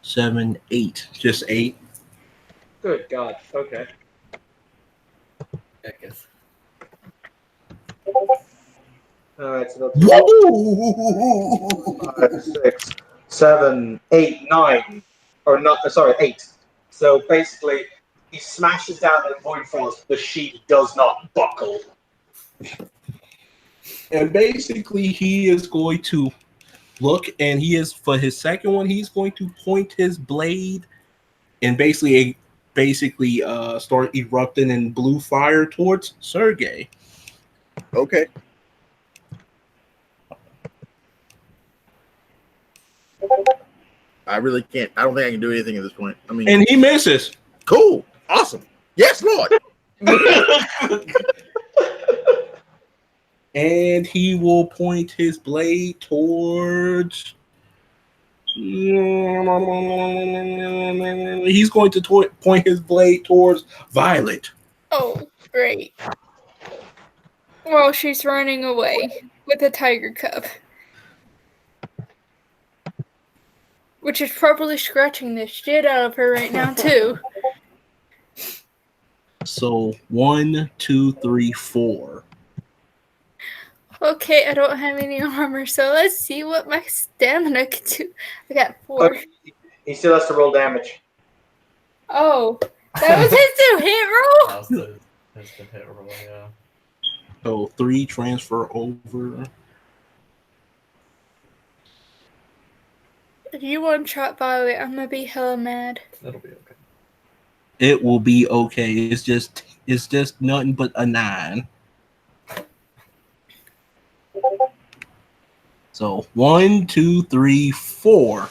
7, 8. Just 8. Good God. Okay. I guess. All right. So that's 5, 6, 7, 8, 9, or not? Sorry, 8. So basically, he smashes down the Void Frost. The sheet does not buckle. And basically, he is going to look, and he is for his second one. He's going to point his blade, and basically start erupting in blue fire towards Sergey. Okay. I really can't. I don't think I can do anything at this point. I mean, And he misses. cool, awesome, yes, Lord. And he will point his blade towards. He's going to point his blade towards Violet. Oh, great. Well, she's running away with a tiger cub, which is probably scratching the shit out of her right now, too. So 1, 2, 3, 4. Okay, I don't have any armor, so let's see what my stamina can do. I got 4. He still has to roll damage. Oh, that was his 2 hit roll? How's the hit roll, yeah. So 3 transfer over. If you one-shot Violet, I'm gonna be hella mad. That'll be okay. It will be okay. It's just nothing but a 9. So 1, 2, 3, 4.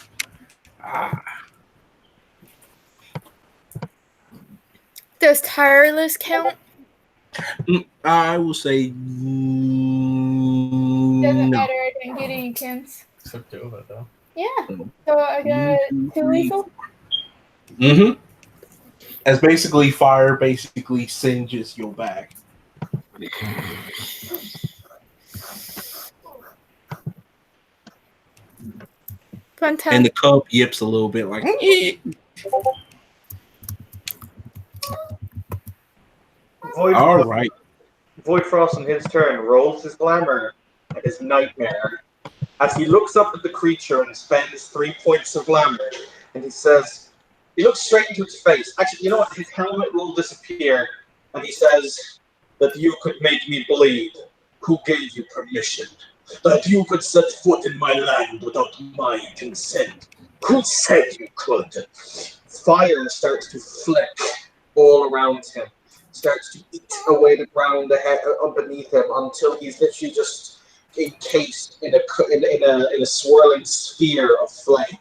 Does tireless count? I will say Doesn't no. matter, I didn't get any kills. Took 2 of it, though. Yeah, so I got 2 lethal. Mm-hmm. As basically fire basically singes your back. Fun time. And the cub yips a little bit like all right. Void Frost in his turn rolls his glamour and his nightmare as he looks up at the creature and spends 3 points of glamour, and he says, he looks straight into its face. Actually, you know what? His helmet will disappear, and he says that you could make me bleed. Who gave you permission? That you could set foot in my land without my consent. Who said you could? Fire starts to flick all around him, starts to eat away the ground beneath him until he's literally just encased in a swirling sphere of flame.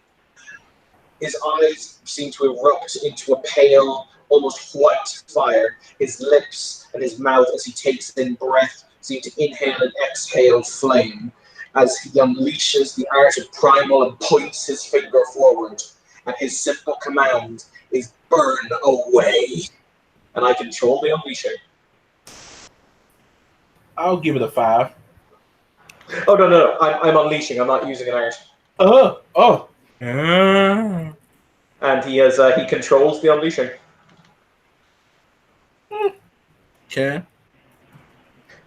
His eyes seem to erupt into a pale, almost white fire. His lips and his mouth, as he takes in breath, seem to inhale and exhale flame. As he unleashes the art of primal and points his finger forward, and his simple command is burn away. And I control the unleashing. I'll give it a 5. Oh no! I'm unleashing. I'm not using an art. Oh. And he controls the unleashing. Okay.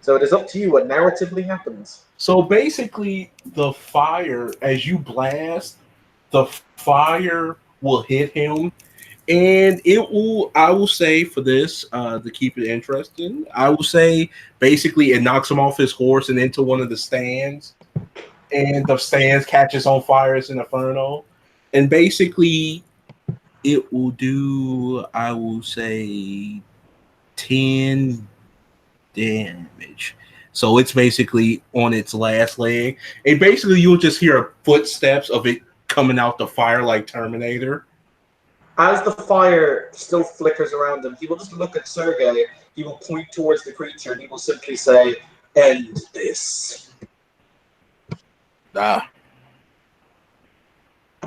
So it is up to you what narratively happens. So basically, the fire, as you blast, the fire will hit him, and it will. I will say for this, to keep it interesting, I will say basically it knocks him off his horse and into one of the stands, and the stands catches on fire as an inferno, and basically it will do. I will say 10 damage. So it's basically on its last leg. And basically you'll just hear footsteps of it coming out the fire like Terminator. As the fire still flickers around him, he will just look at Sergei. He will point towards the creature and he will simply say, "End this." Ah.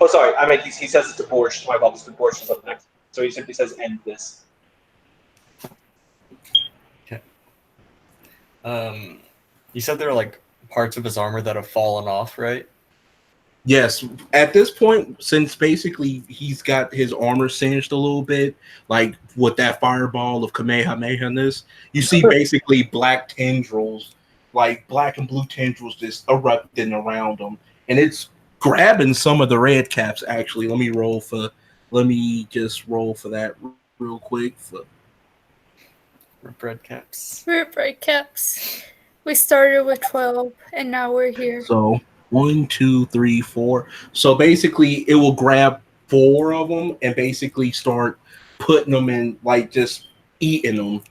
Oh, sorry. I mean, he says it to Borscht. My apologies. Borscht is up next. So he simply says, "End this." You said there are like parts of his armor that have fallen off, right? Yes. At this point, since basically he's got his armor singed a little bit, like with that fireball of Kamehameha-ness, you see basically black tendrils, like black and blue tendrils just erupting around him. And it's grabbing some of the red caps, actually. Let me just roll for that real quick. Bread caps. We're bright caps. We started with 12, and now we're here. So 1, 2, 3, 4. So basically, it will grab 4 of them and basically start putting them in, like just eating them.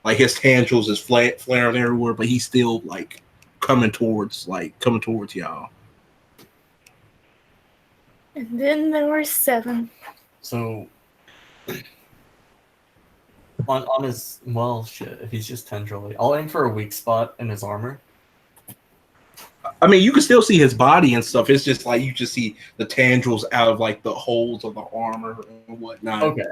Like his tendrils is flaring everywhere, but he's still like coming towards y'all. And then there were 7. So on his shit, if he's just tendrily, I'll aim for a weak spot in his armor. I mean, you can still see his body and stuff. It's just like you just see the tendrils out of like the holes of the armor and whatnot. Okay.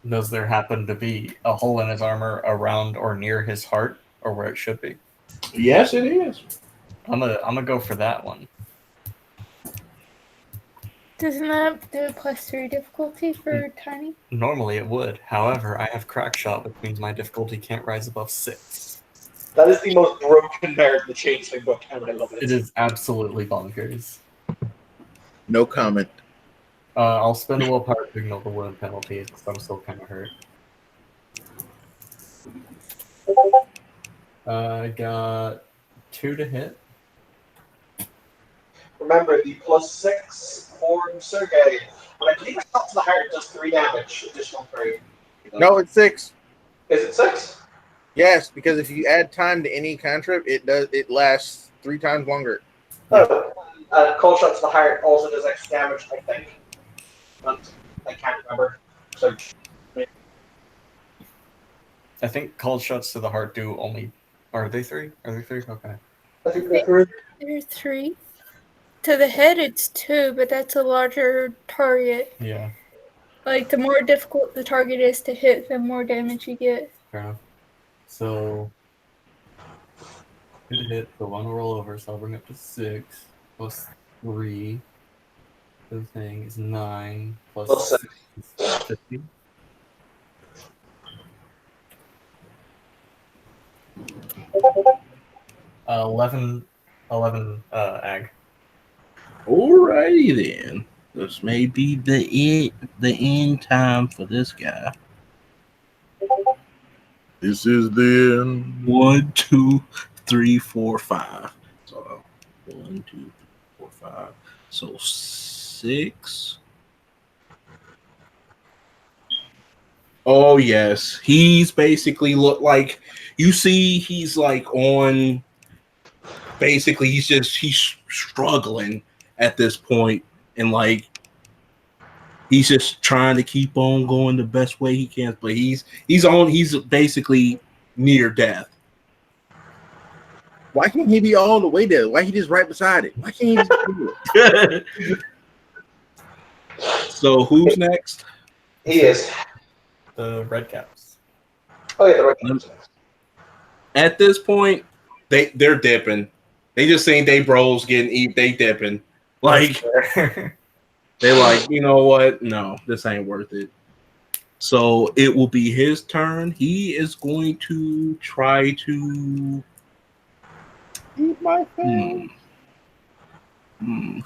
Does there happen to be a hole in his armor around or near his heart, or where it should be? Yes, it is. I'm gonna go for that one. Doesn't that do a +3 difficulty for Tiny? Normally it would. However, I have crack shot, which means my difficulty can't rise above 6. That is the most broken merit in the Changeling book, and I love it. It is absolutely bonkers. No comment. I'll spend a willpower to ignore the wound penalty, because I'm still kind of hurt. I got 2 to hit. Remember, the +6 for Sergei. When I believe a shot to the heart does 3 damage, additional 3. No, it's 6. Is it 6? Yes, because if you add time to any cantrip, it lasts 3 times longer. Oh, cold shot to the heart also does extra damage, I think. But I can't remember. So, I think cold shots to the heart do only... Are they 3? Are they 3? Okay. I think they're 3. There are 3. To the head, it's 2, but that's a larger target. Yeah. Like, the more difficult the target is to hit, the more damage you get. Fair enough. So, 2 to hit, so 1 will roll over, so I'll bring up to 6, plus 3. The thing is 9, plus 6 is 15. Eleven ag. Alrighty then. This may be the end time for this guy. This is the end. 1, 2, 3, 4, 5. So 1, 2, 3, 4, 5. So 6. Oh yes, he's basically look like you see. He's like on. Basically, he's struggling at this point, and like he's just trying to keep on going the best way he can. But he's basically near death. Why can't he be all the way there? Why he just right beside it? Why can't he just do it? So who's next? He is. The red caps. Oh, yeah, the right. At this point, they're dipping. They just seen they bros getting eat. They dipping. Like they're like, you know what? No, this ain't worth it. So it will be his turn. He is going to try to. Eat my face.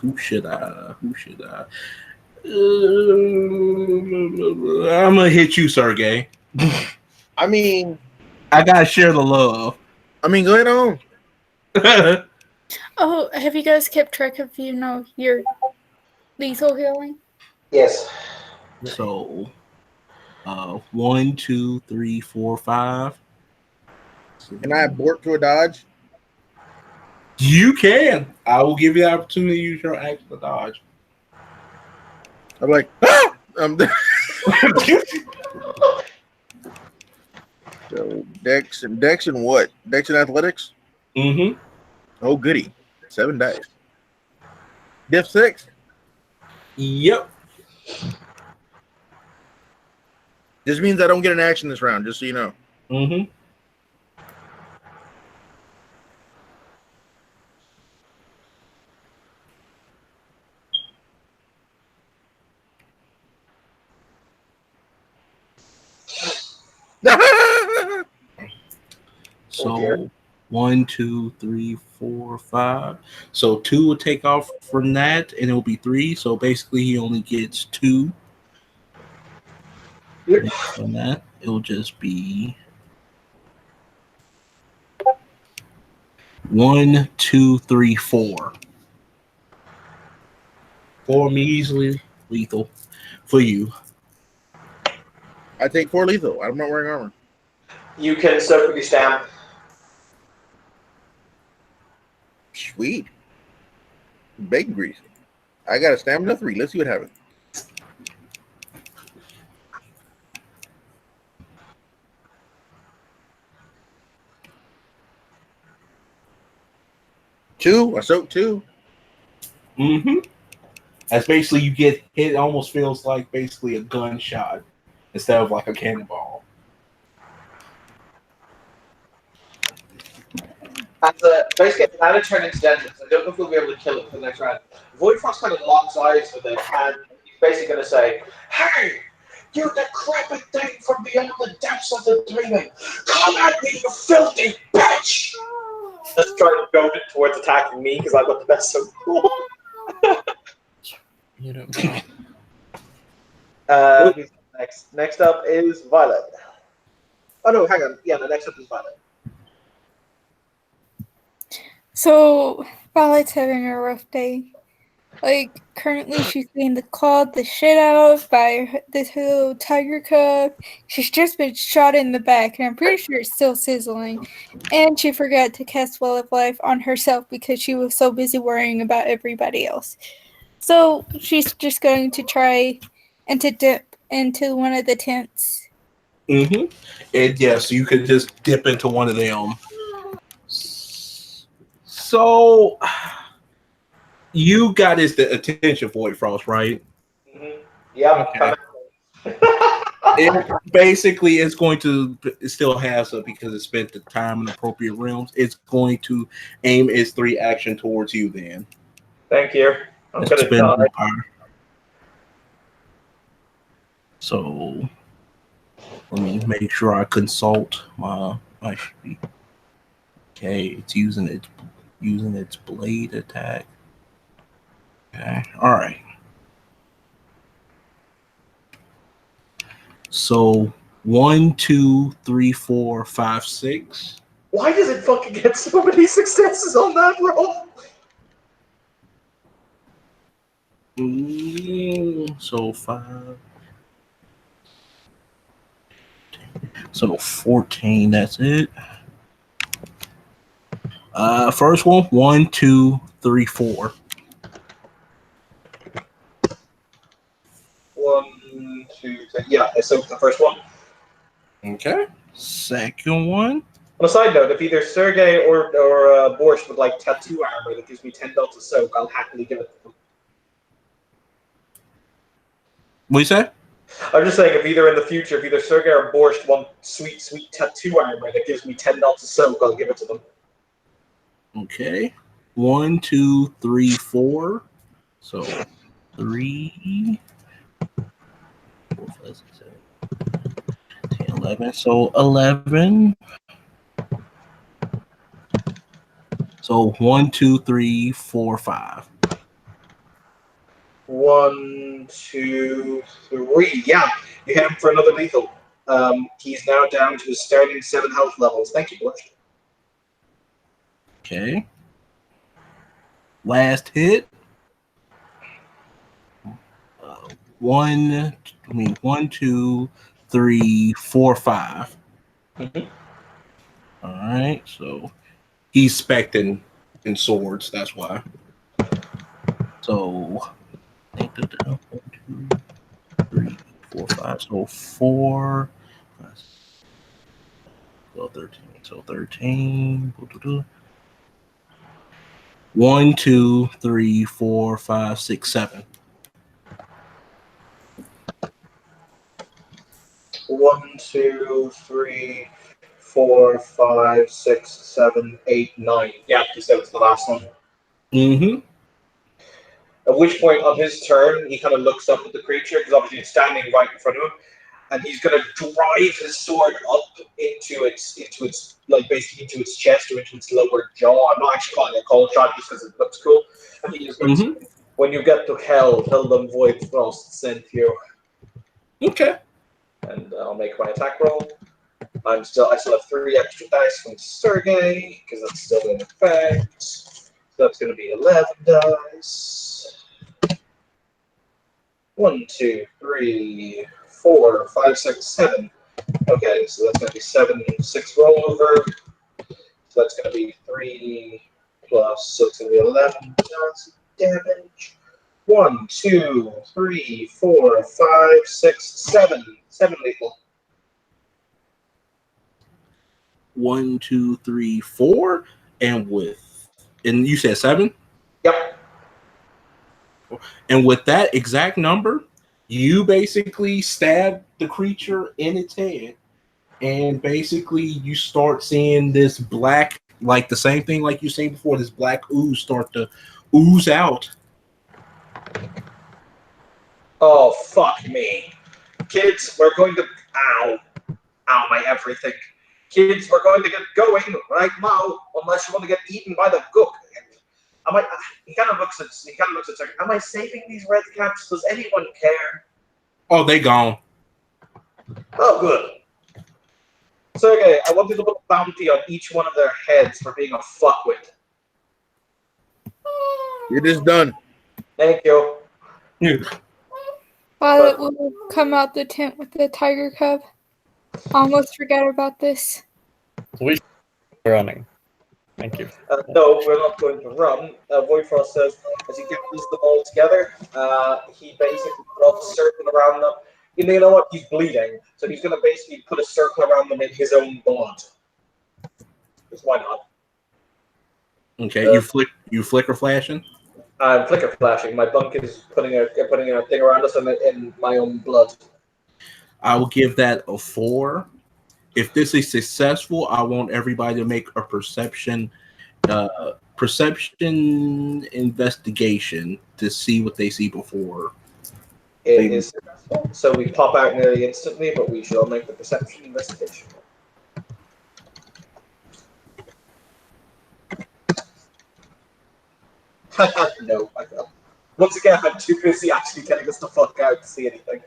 Who should I? Who should I? I'm gonna hit you, Sergey. I mean, I gotta share the love. go ahead on. Oh, have you guys kept track of, your lethal healing? Yes. So, 1, 2, 3, 4, 5. Can I abort to a dodge? You can. I will give you the opportunity to use your action to dodge. I'm like, ah! So Dex and what? Dex and athletics? Mm-hmm. Oh goody. 7 dice. Diff 6. Yep. This means I don't get an action this round, just so you know. Mm-hmm. So 1, 2, 3, 4, 5. So 2 will take off from that, and it will be 3. So basically, he only gets 2. Yep. From that, it will just be 1, 2, 3, 4. 4 measly lethal for you. I take 4 lethal. I'm not wearing armor. You can soak with your stamp. Sweet. Bacon grease. I got a stamina 3. Let's see what happens. Two. I soaked 2. Mm-hmm. That's basically you get hit. It almost feels like basically a gunshot instead of like a cannonball. And basically, now to turn incidental. I don't know if we'll be able to kill it for the next round. Void Frost kind of locks eyes with it, and he's basically going to say, "Hey, you decrepit thing from beyond the depths of the dreaming! Come at me, you filthy bitch!" Let's try to go towards attacking me because I've got the best of cool. You know. Who's next? Next up is Violet. Oh no, hang on. Yeah, the next up is Violet. So, Violet's having a rough day. Like, currently she's being clawed the shit out of by this little tiger cub. She's just been shot in the back, and I'm pretty sure it's still sizzling. And she forgot to cast Well of Life on herself because she was so busy worrying about everybody else. So, she's just going to try and to dip into one of the tents. Mm-hmm. And yes, you could just dip into one of them. So you got his attention, Void Frost, right? Mm-hmm. Yeah. Okay. Basically, it's going to. It still has it because it spent the time in appropriate realms. It's going to aim its 3 action towards you. Then. Thank you. I'm gonna Spend die. power. So let me make sure I consult my. Okay, it's using its blade attack. Okay, all right. So 1, 2, 3, 4, 5, 6. Why does it fucking get so many successes on that roll? So 5. So 14. That's it. First one, 1, 2, 3, 4. 1, 2, 3. Yeah, I soaked the first one. Okay. Second one. On a side note, if either Sergey or Borscht would like tattoo armor that gives me 10 belts of soak, I'll happily give it to them. What you say? I'm just saying, if either in the future, if either Sergey or Borscht want sweet, sweet tattoo armor that gives me 10 knots of soak, I'll give it to them. Okay. 1, 2, 3, 4. So 3, 4, 5, 6, 7, 10, 11. So 11. So 1, 2, 3, 4, 5. 1, 2, 3. Yeah, you hit him for another lethal. He's now down to his starting 7 health levels. Thank you, Borscht. Okay. Last hit. 1, 2, 3, 4, 5. Mhm. All right. So he's specting in swords. That's why. So 1, 2, 3, 4, 5. So 4. 5, so 13. So 13. 1, 2, 3, 4, 5, 6, 7. 1, 2, 3, 4, 5, 6, 7, 8, 9. Yeah, he said it's the last one. Mm-hmm. At which point, on his turn, he kind of looks up at the creature because obviously it's standing right in front of him, and he's going to drive his sword up into its like basically into its chest or into its lower jaw. I'm not actually calling it a cold shot just because it looks cool. And he just goes, Mm-hmm. "When you get to hell, tell them Void Frost sent you." Okay. And I'll make my attack roll. I still have 3 extra dice from Sergey because that's still in effect. So that's going to be 11 dice. 1, 2, 3, 4, 5, 6, 7. Okay, so that's going to be 7, 6 rollover. So that's going to be 3 plus, so it's going to be 11 damage. 1, 2, 3, 4, 5, 6, 7. 7 lethal. 1, 2, 3, 4, and you said 7. Yep. And with that exact number, you basically stab the creature in its head, and basically you start seeing this black, like the same thing like you seen before. This black ooze start to ooze out. Oh, fuck me. Kids, we're going to. Ow. Ow, my everything. Kids, we're going to get going right now, unless you want to get eaten by the gook. Am I? He kind of looks at. Sergey. Am I saving these red caps? Does anyone care? Oh, they gone. Oh, good. Sergey, I want you to put a bounty on each one of their heads for being a fuckwit. It is done. Thank you. Violet will come out the tent with the tiger cub. Almost forgot about this. We should be running. Thank you. No, we're not going to run. Voidfrost says, as he gathers them all together, he basically puts a circle around them. You know what? He's bleeding, so he's going to basically put a circle around them in his own blood. Because why not? Okay, you flicker flashing. I'm flicker flashing. My bunk is putting a thing around us in my own blood. I will give that a 4. If this is successful, I want everybody to make a perception investigation to see what they see before. It is successful, so we pop out nearly instantly, but we shall make the perception investigation. No, I don't. Once again, I'm too busy actually getting us the fuck out to see anything.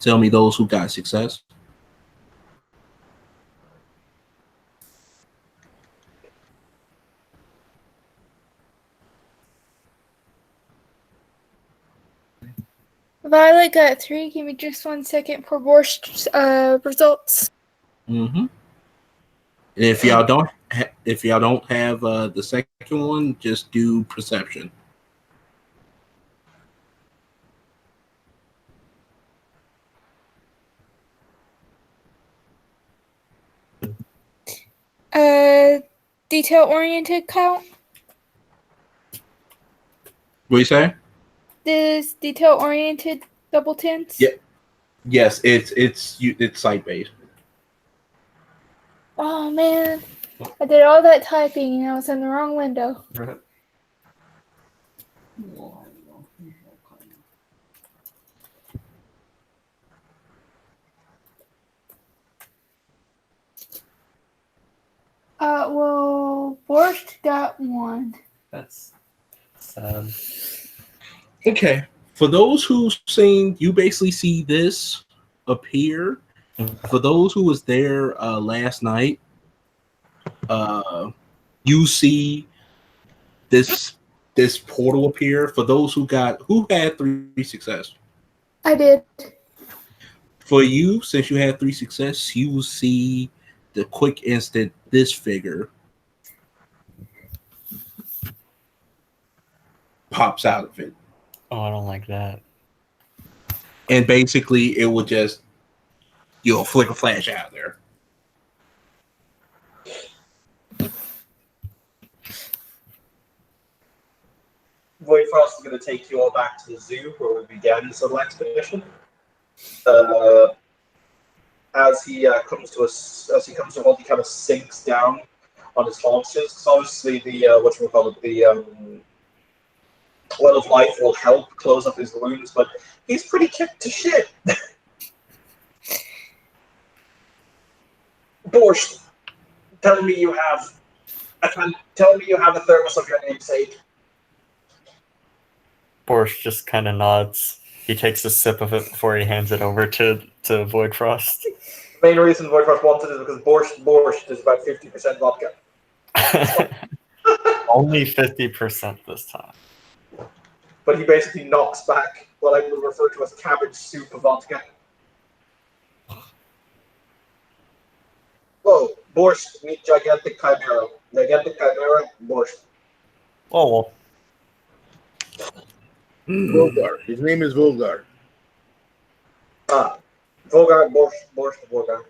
Tell me those who got success. Violet got 3. Give me just 1 second for Borscht's results. Mm-hmm. If y'all don't have the second one, just do perception. Detail-oriented count? What you say? This detail-oriented double tints? Yeah. Yes, it's site based. Oh man, I did all that typing and I was in the wrong window. Well, Borscht got one. That's sad. Okay. For those who've seen, you basically see this appear. For those who was there last night, you see this portal appear. For those who had 3 success. I did. For you, since you had 3 success, you will see the quick instant this figure pops out of it. Oh, I don't like that. And basically it will just flicker flash out there. Void Frost is going to take you all back to the zoo where we began this little expedition. As he comes to a halt, he kind of sinks down on his haunches. Because obviously the the oil of life will help close up his wounds, but he's pretty kicked to shit. Borscht, tell me you have a thermos of your namesake. Borscht just kind of nods. He takes a sip of it before he hands it over to Void Frost. The main reason Void Frost wanted it is because Borscht is about 50% vodka. Only 50% this time. But he basically knocks back what I would refer to as cabbage soup of vodka. Whoa, Borscht, meet gigantic chimera. Gigantic chimera, Borscht. Oh, well. Volgar. His name is Volgar. Ah, Volgar, Borscht, Volgar.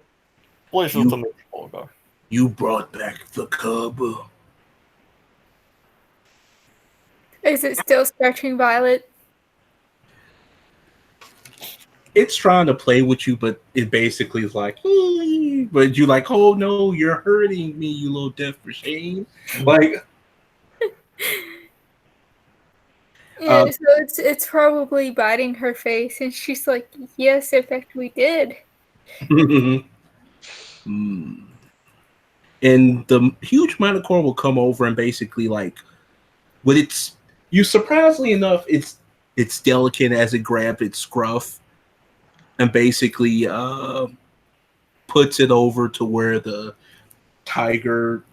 Pleasure to meet you, Volgar. You brought back the cub. Is it still scratching Violet? It's trying to play with you, but it basically is like, but you like, oh no, you're hurting me, you little death for shame. Like, Yeah, so it's probably biting her face, and she's like, "Yes, in fact, we did." And the huge minotaur will come over and basically like, with its, you surprisingly enough, it's delicate as it grabs its scruff, and basically puts it over to where the tiger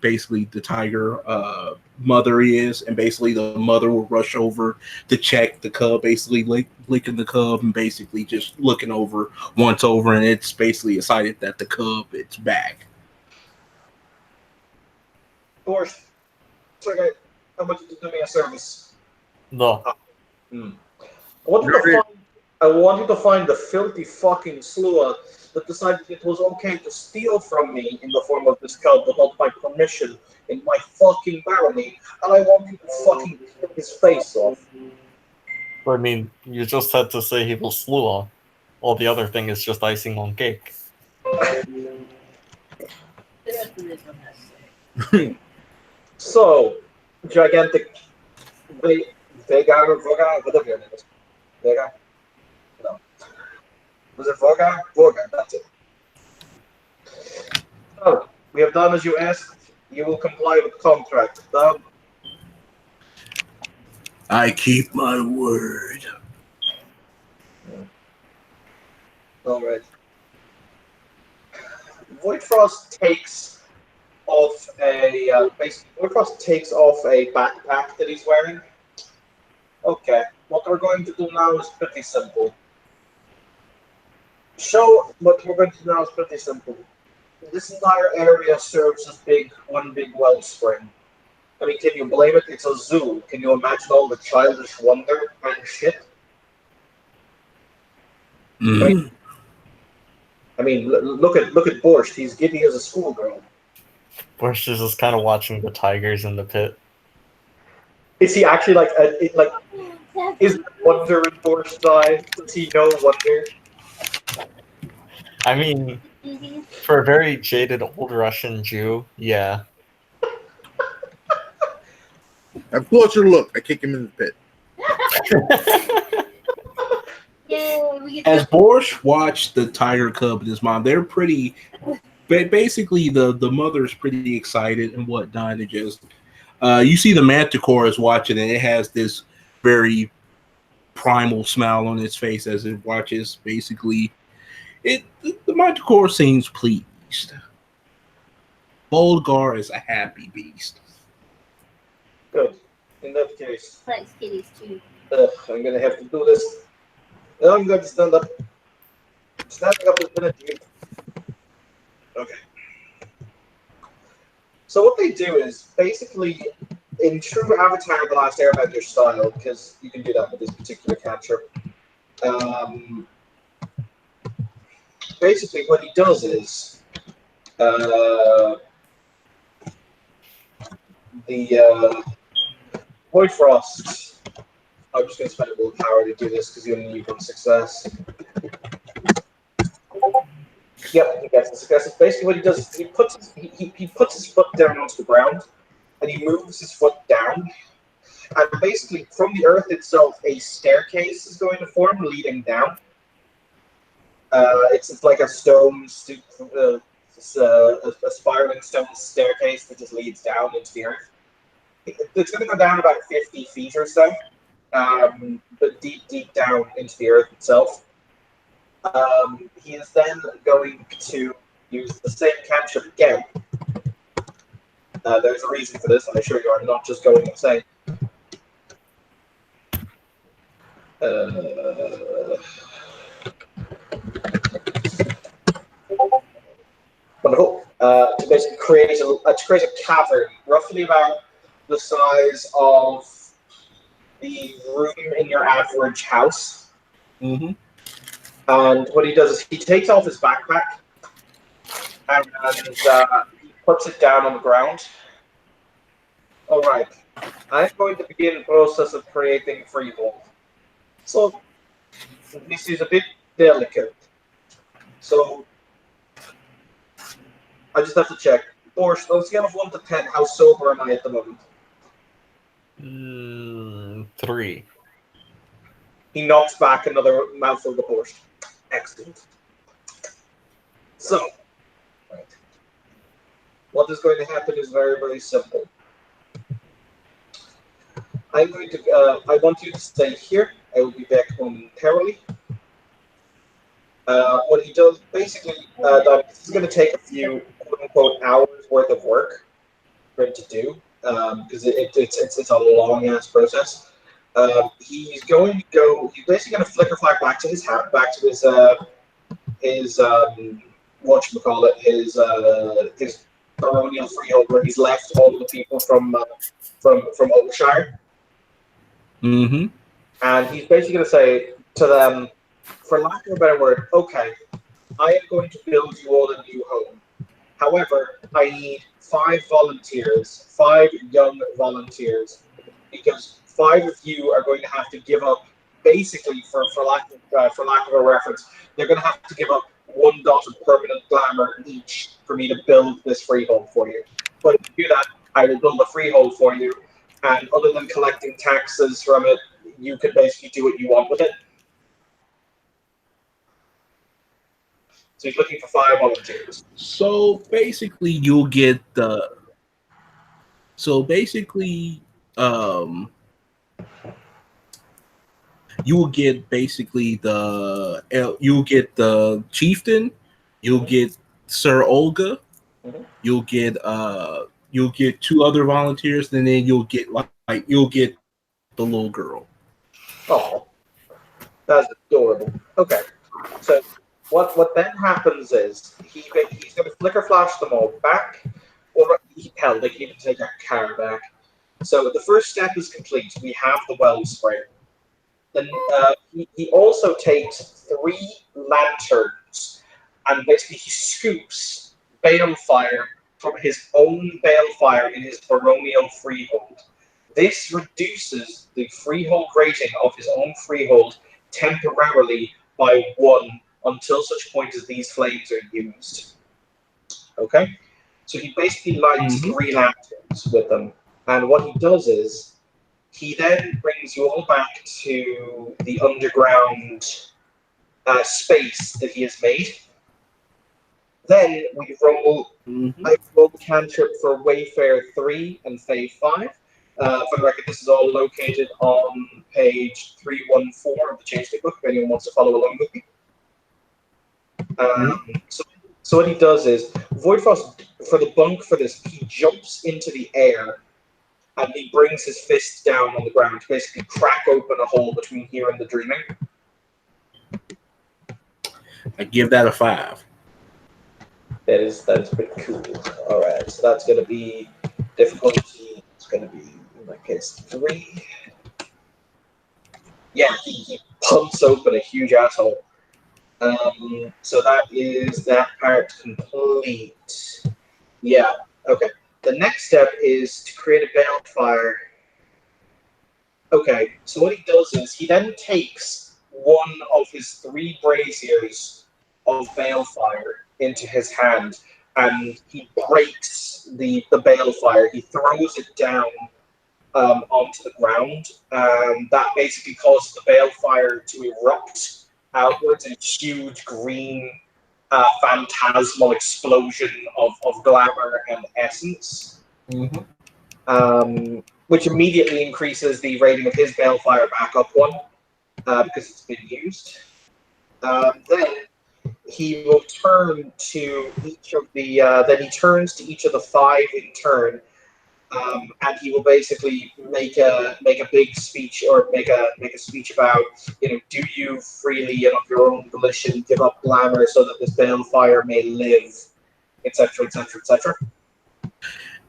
mother is, and basically the mother will rush over to check the cub, basically licking the cub and basically just looking over once over, and it's basically excited that the cub it's back. Borscht, it's okay. How much you do me a service? No. I want you to find the filthy fucking slua that decided it was okay to steal from me in the form of this cub without my permission in my fucking barony, and I want you to fucking kill his face off. I mean, you just had to say he will slew on. All the other thing is just icing on cake. So, gigantic Vega, whatever your name is. Vega? No. Was it Vorga? Vorga, that's it. So, we have done as you asked. You will comply with the contract. I keep my word. Alright. Voidfrost takes off a backpack that he's wearing. Okay, what we're going to do now is pretty simple. This entire area serves as one big wellspring. I mean, can you blame it? It's a zoo. Can you imagine all the childish wonder and shit? I mean, look at Borscht. He's giddy as a schoolgirl. Borscht is just kind of watching the tigers in the pit. Is he actually like Is there wonder in Borsh's eye? Does he know wonder? I mean, for a very jaded old Russian Jew, yeah. A closer look. I kick him in the pit. As Borscht watched the tiger cub and his mom, they're pretty. Basically, the mother's pretty excited and whatnot. It just you see the manticore is watching, and it has this very primal smile on its face as it watches. Basically, the manticore seems pleased. Bolgar is a happy beast. Good. In that case, Likes kitties too. I'm gonna have to do this. I'm going to stand up. Standing up has been a deal. Okay. So what they do is basically, in true Avatar: The Last Airbender style, because you can do that with this particular cantrip. Basically, what he does is the Hoyfrost. I'm just going to spend a little power to do this because you only need one success. Yep, he gets the success. Basically, what he does is he puts his foot down onto the ground, and he moves his foot down. And basically, from the earth itself, a staircase is going to form leading down. It's like a stone, a spiraling stone staircase that just leads down into the earth. It's going to go down about 50 feet or so, but deep down into the earth itself. He is then going to use the same cantrip again. There's a reason for this, and I assure you I'm not just going insane. Wonderful. To basically create a cavern, roughly about the size of the room in your average house. Mm-hmm. And what he does is he takes off his backpack and he puts it down on the ground. All right, I'm going to begin the process of creating freehold. So this is a bit delicate. So I just have to check. Borscht, on a scale of 1 to 10, how sober am I at the moment? 3. He knocks back another mouthful of the borscht. Excellent. So, right. What is going to happen is very, very simple. I'm going to. I want you to stay here. I will be back momentarily. What he does, basically, this is going to take a few quote-unquote hours worth of work for him to do, because it's a long-ass process. He's going to go. He's basically going to flicker flack back to his whatchamacallit, his baronial freehold where he's left all the people from Oakshire. Mm-hmm. And he's basically going to say to them, for lack of a better word, okay, I am going to build you all a new home. However, I need 5 volunteers, 5 young volunteers, because 5 of you are going to have to give up, basically, for lack of a reference, they're going to have to give up 1 dot of permanent glamour each for me to build this freehold for you. But if you do that, I will build a freehold for you, and other than collecting taxes from it, you can basically do what you want with it. So he's looking for 5 volunteers. So basically, you'll get the. So basically, you will get basically you'll get the chieftain, you'll get Sir Olga, you'll get 2 other volunteers, and then you'll get you'll get the little girl. Oh, that's adorable. Okay, so what then happens is he's going to flicker flash them all back, or hell, they can even take that car back. So the first step is complete. We have the wellspring. Then he also takes 3 lanterns, and basically he scoops balefire from his own balefire in his baronial freehold. This reduces the freehold rating of his own freehold temporarily by 1 until such point as these flames are used. Okay? So he basically lights Mm-hmm. 3 lanterns with them. And what he does is he then brings you all back to the underground space that he has made. Then we roll. Mm-hmm. I roll the cantrip for Wayfarer 3 and Fave 5. For the record, this is all located on page 314 of the Changeling book, if anyone wants to follow along with me. So what he does is, Voidfrost, for the bunk for this, he jumps into the air and he brings his fist down on the ground to basically crack open a hole between here and the dreaming. I give that a 5. That is pretty cool. All right, so that's going to be difficulty. It's going to be in that case 3. Yeah, he pumps open a huge asshole. So that is that part complete. Yeah. Okay. The next step is to create a balefire. Okay. So what he does is he then takes one of his 3 braziers of balefire into his hand, and he breaks the balefire. He throws it down onto the ground. That basically causes the balefire to erupt outwards in a huge green phantasmal explosion of glamour and essence, which immediately increases the rating of his balefire back up 1 because it's been used. Then he will turn to each of the. Then he turns to each of the 5 in turn. And he will basically make a big speech or make a speech about, do you freely and of your own volition give up glamour so that this balefire may live, etc., etc., etc.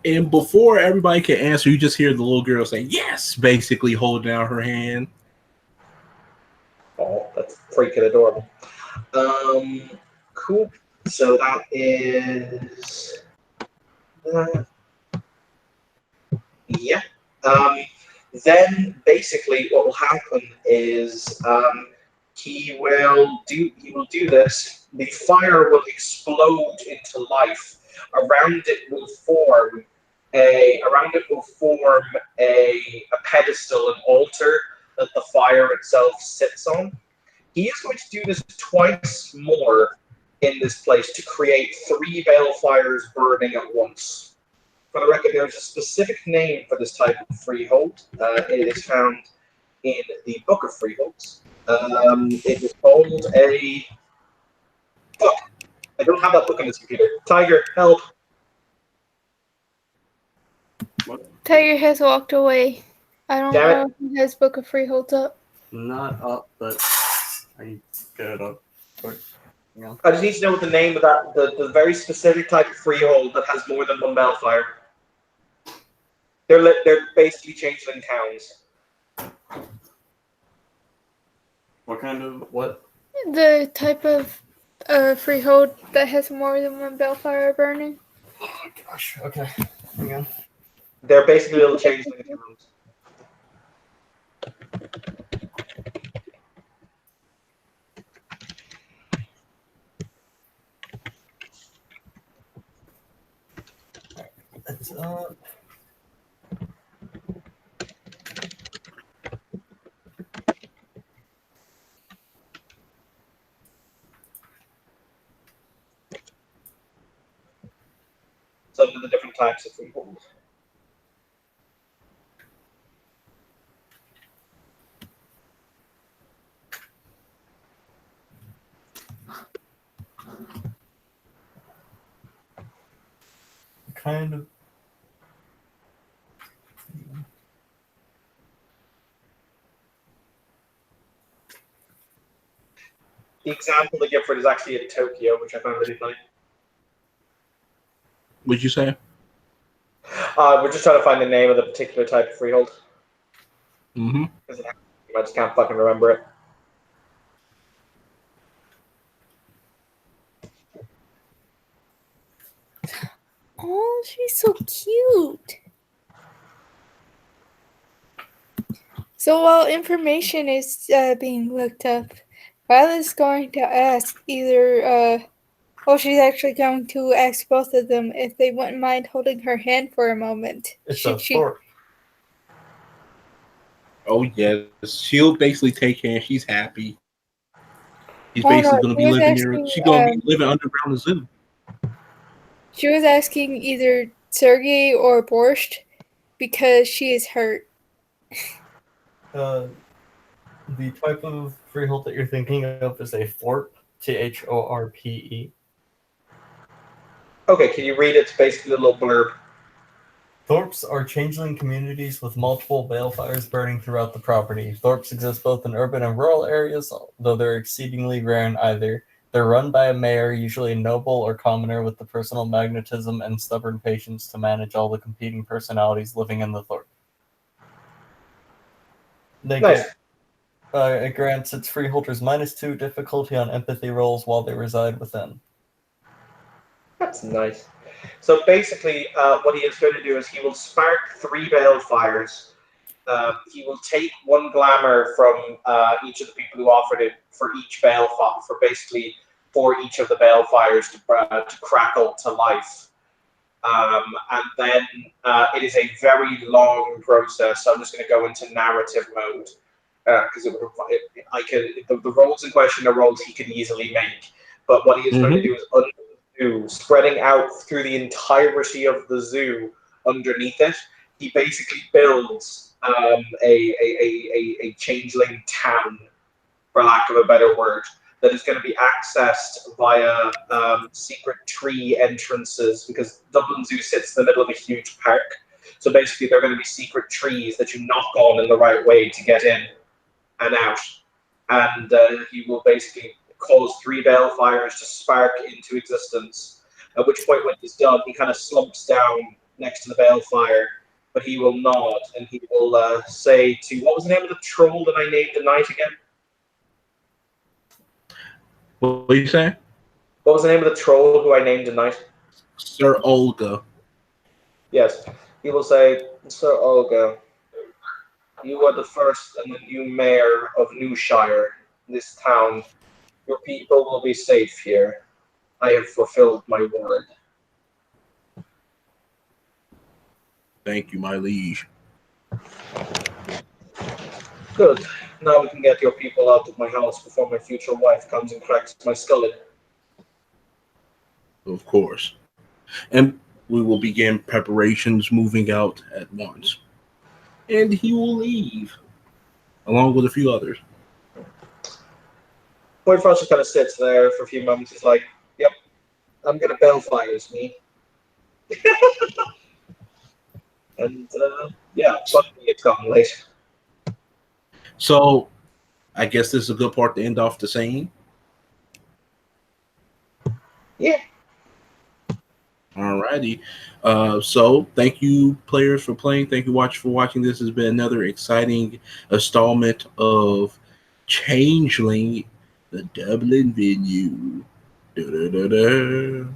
And before everybody can answer, you just hear the little girl say, yes, basically holding out her hand. Oh, that's freaking adorable. Cool. So that is. Yeah. Then basically what will happen is he will do this. The fire will explode into life. Around it will form a pedestal, an altar that the fire itself sits on. He is going to do this twice more in this place to create 3 balefires burning at once. For the record, there's a specific name for this type of freehold. It is found in the Book of Freeholds. It is called a. Fuck! I don't have that book on this computer. Tiger, help! Tiger has walked away. I don't Damn it. know if he has Book of Freeholds up. Not up, but I get it up quick. Yeah. I just need to know what the name of that, the very specific type of freehold that has more than 1 balefire. They're basically changeling towns. What kind of what? The type of freehold that has more than 1 balefire burning. Oh gosh. Okay. Hang on. They're basically little changeling towns. It's Some of the different types of freehold. kind of. The example they give for it is actually in Tokyo, which I found really funny. What'd you say? We're just trying to find the name of the particular type of freehold. Mm-hmm. I just can't fucking remember it. Oh, she's so cute. So while information is being looked up, Violet's going to ask she's actually going to ask both of them if they wouldn't mind holding her hand for a moment. It's a Should she? Thorpe. Oh yes, she'll basically take care. She's happy. She's Oh no, basically going to be living near. She's going to be living underground the zoo. she was asking either Sergey or Borscht because she is hurt. The type of freehold that you're thinking of is a Thorpe, Thorpe. Okay, can you read it? It's basically a little blurb. Thorpes are changeling communities with multiple balefires burning throughout the property. Thorpes exist both in urban and rural areas, though they're exceedingly rare in either. They're run by a mayor, usually a noble or commoner with the personal magnetism and stubborn patience to manage all the competing personalities living in the Thorpe. Nice. It grants its freeholders -2 difficulty on empathy rolls while they reside within. That's nice. So basically, what he is going to do is he will spark 3 balefires. He will take 1 glamour from each of the people who offered it for each balefire, for each of the balefires to crackle to life. And then it is a very long process. So I'm just going to go into narrative mode because the rolls in question are rolls he can easily make. But what he is going to do is undo, spreading out through the entirety of the zoo underneath it. He basically builds a changeling town, for lack of a better word, that is going to be accessed via secret tree entrances, because Dublin Zoo sits in the middle of a huge park. So basically, there are going to be secret trees that you knock on in the right way to get in and out. And he will basically cause 3 balefires to spark into existence. At which point, when he's done, he kind of slumps down next to the balefire, but he will nod and he will say to, what was the name of the troll that I named the night again? What are you saying? What was the name of the troll who I named tonight? Sir Olga. Yes. He will say, Sir Olga, you are the first and the new mayor of Newshire, this town. Your people will be safe here. I have fulfilled my word. Thank you, my liege. Good. Now we can get your people out of my house before my future wife comes and cracks my skull in. Of course. And we will begin preparations moving out at once. And he will leave, along with a few others. Boy Frost just kind of sits there for a few moments. He's like, yep, I'm going to balefires me. And, fuck me, it's gotten late. So, I guess this is a good part to end off the scene. Yeah. Alrighty. So thank you, players, for playing. Thank you, watch for watching. This has been another exciting installment of Changeling, the Dublin venue. Da-da-da-da.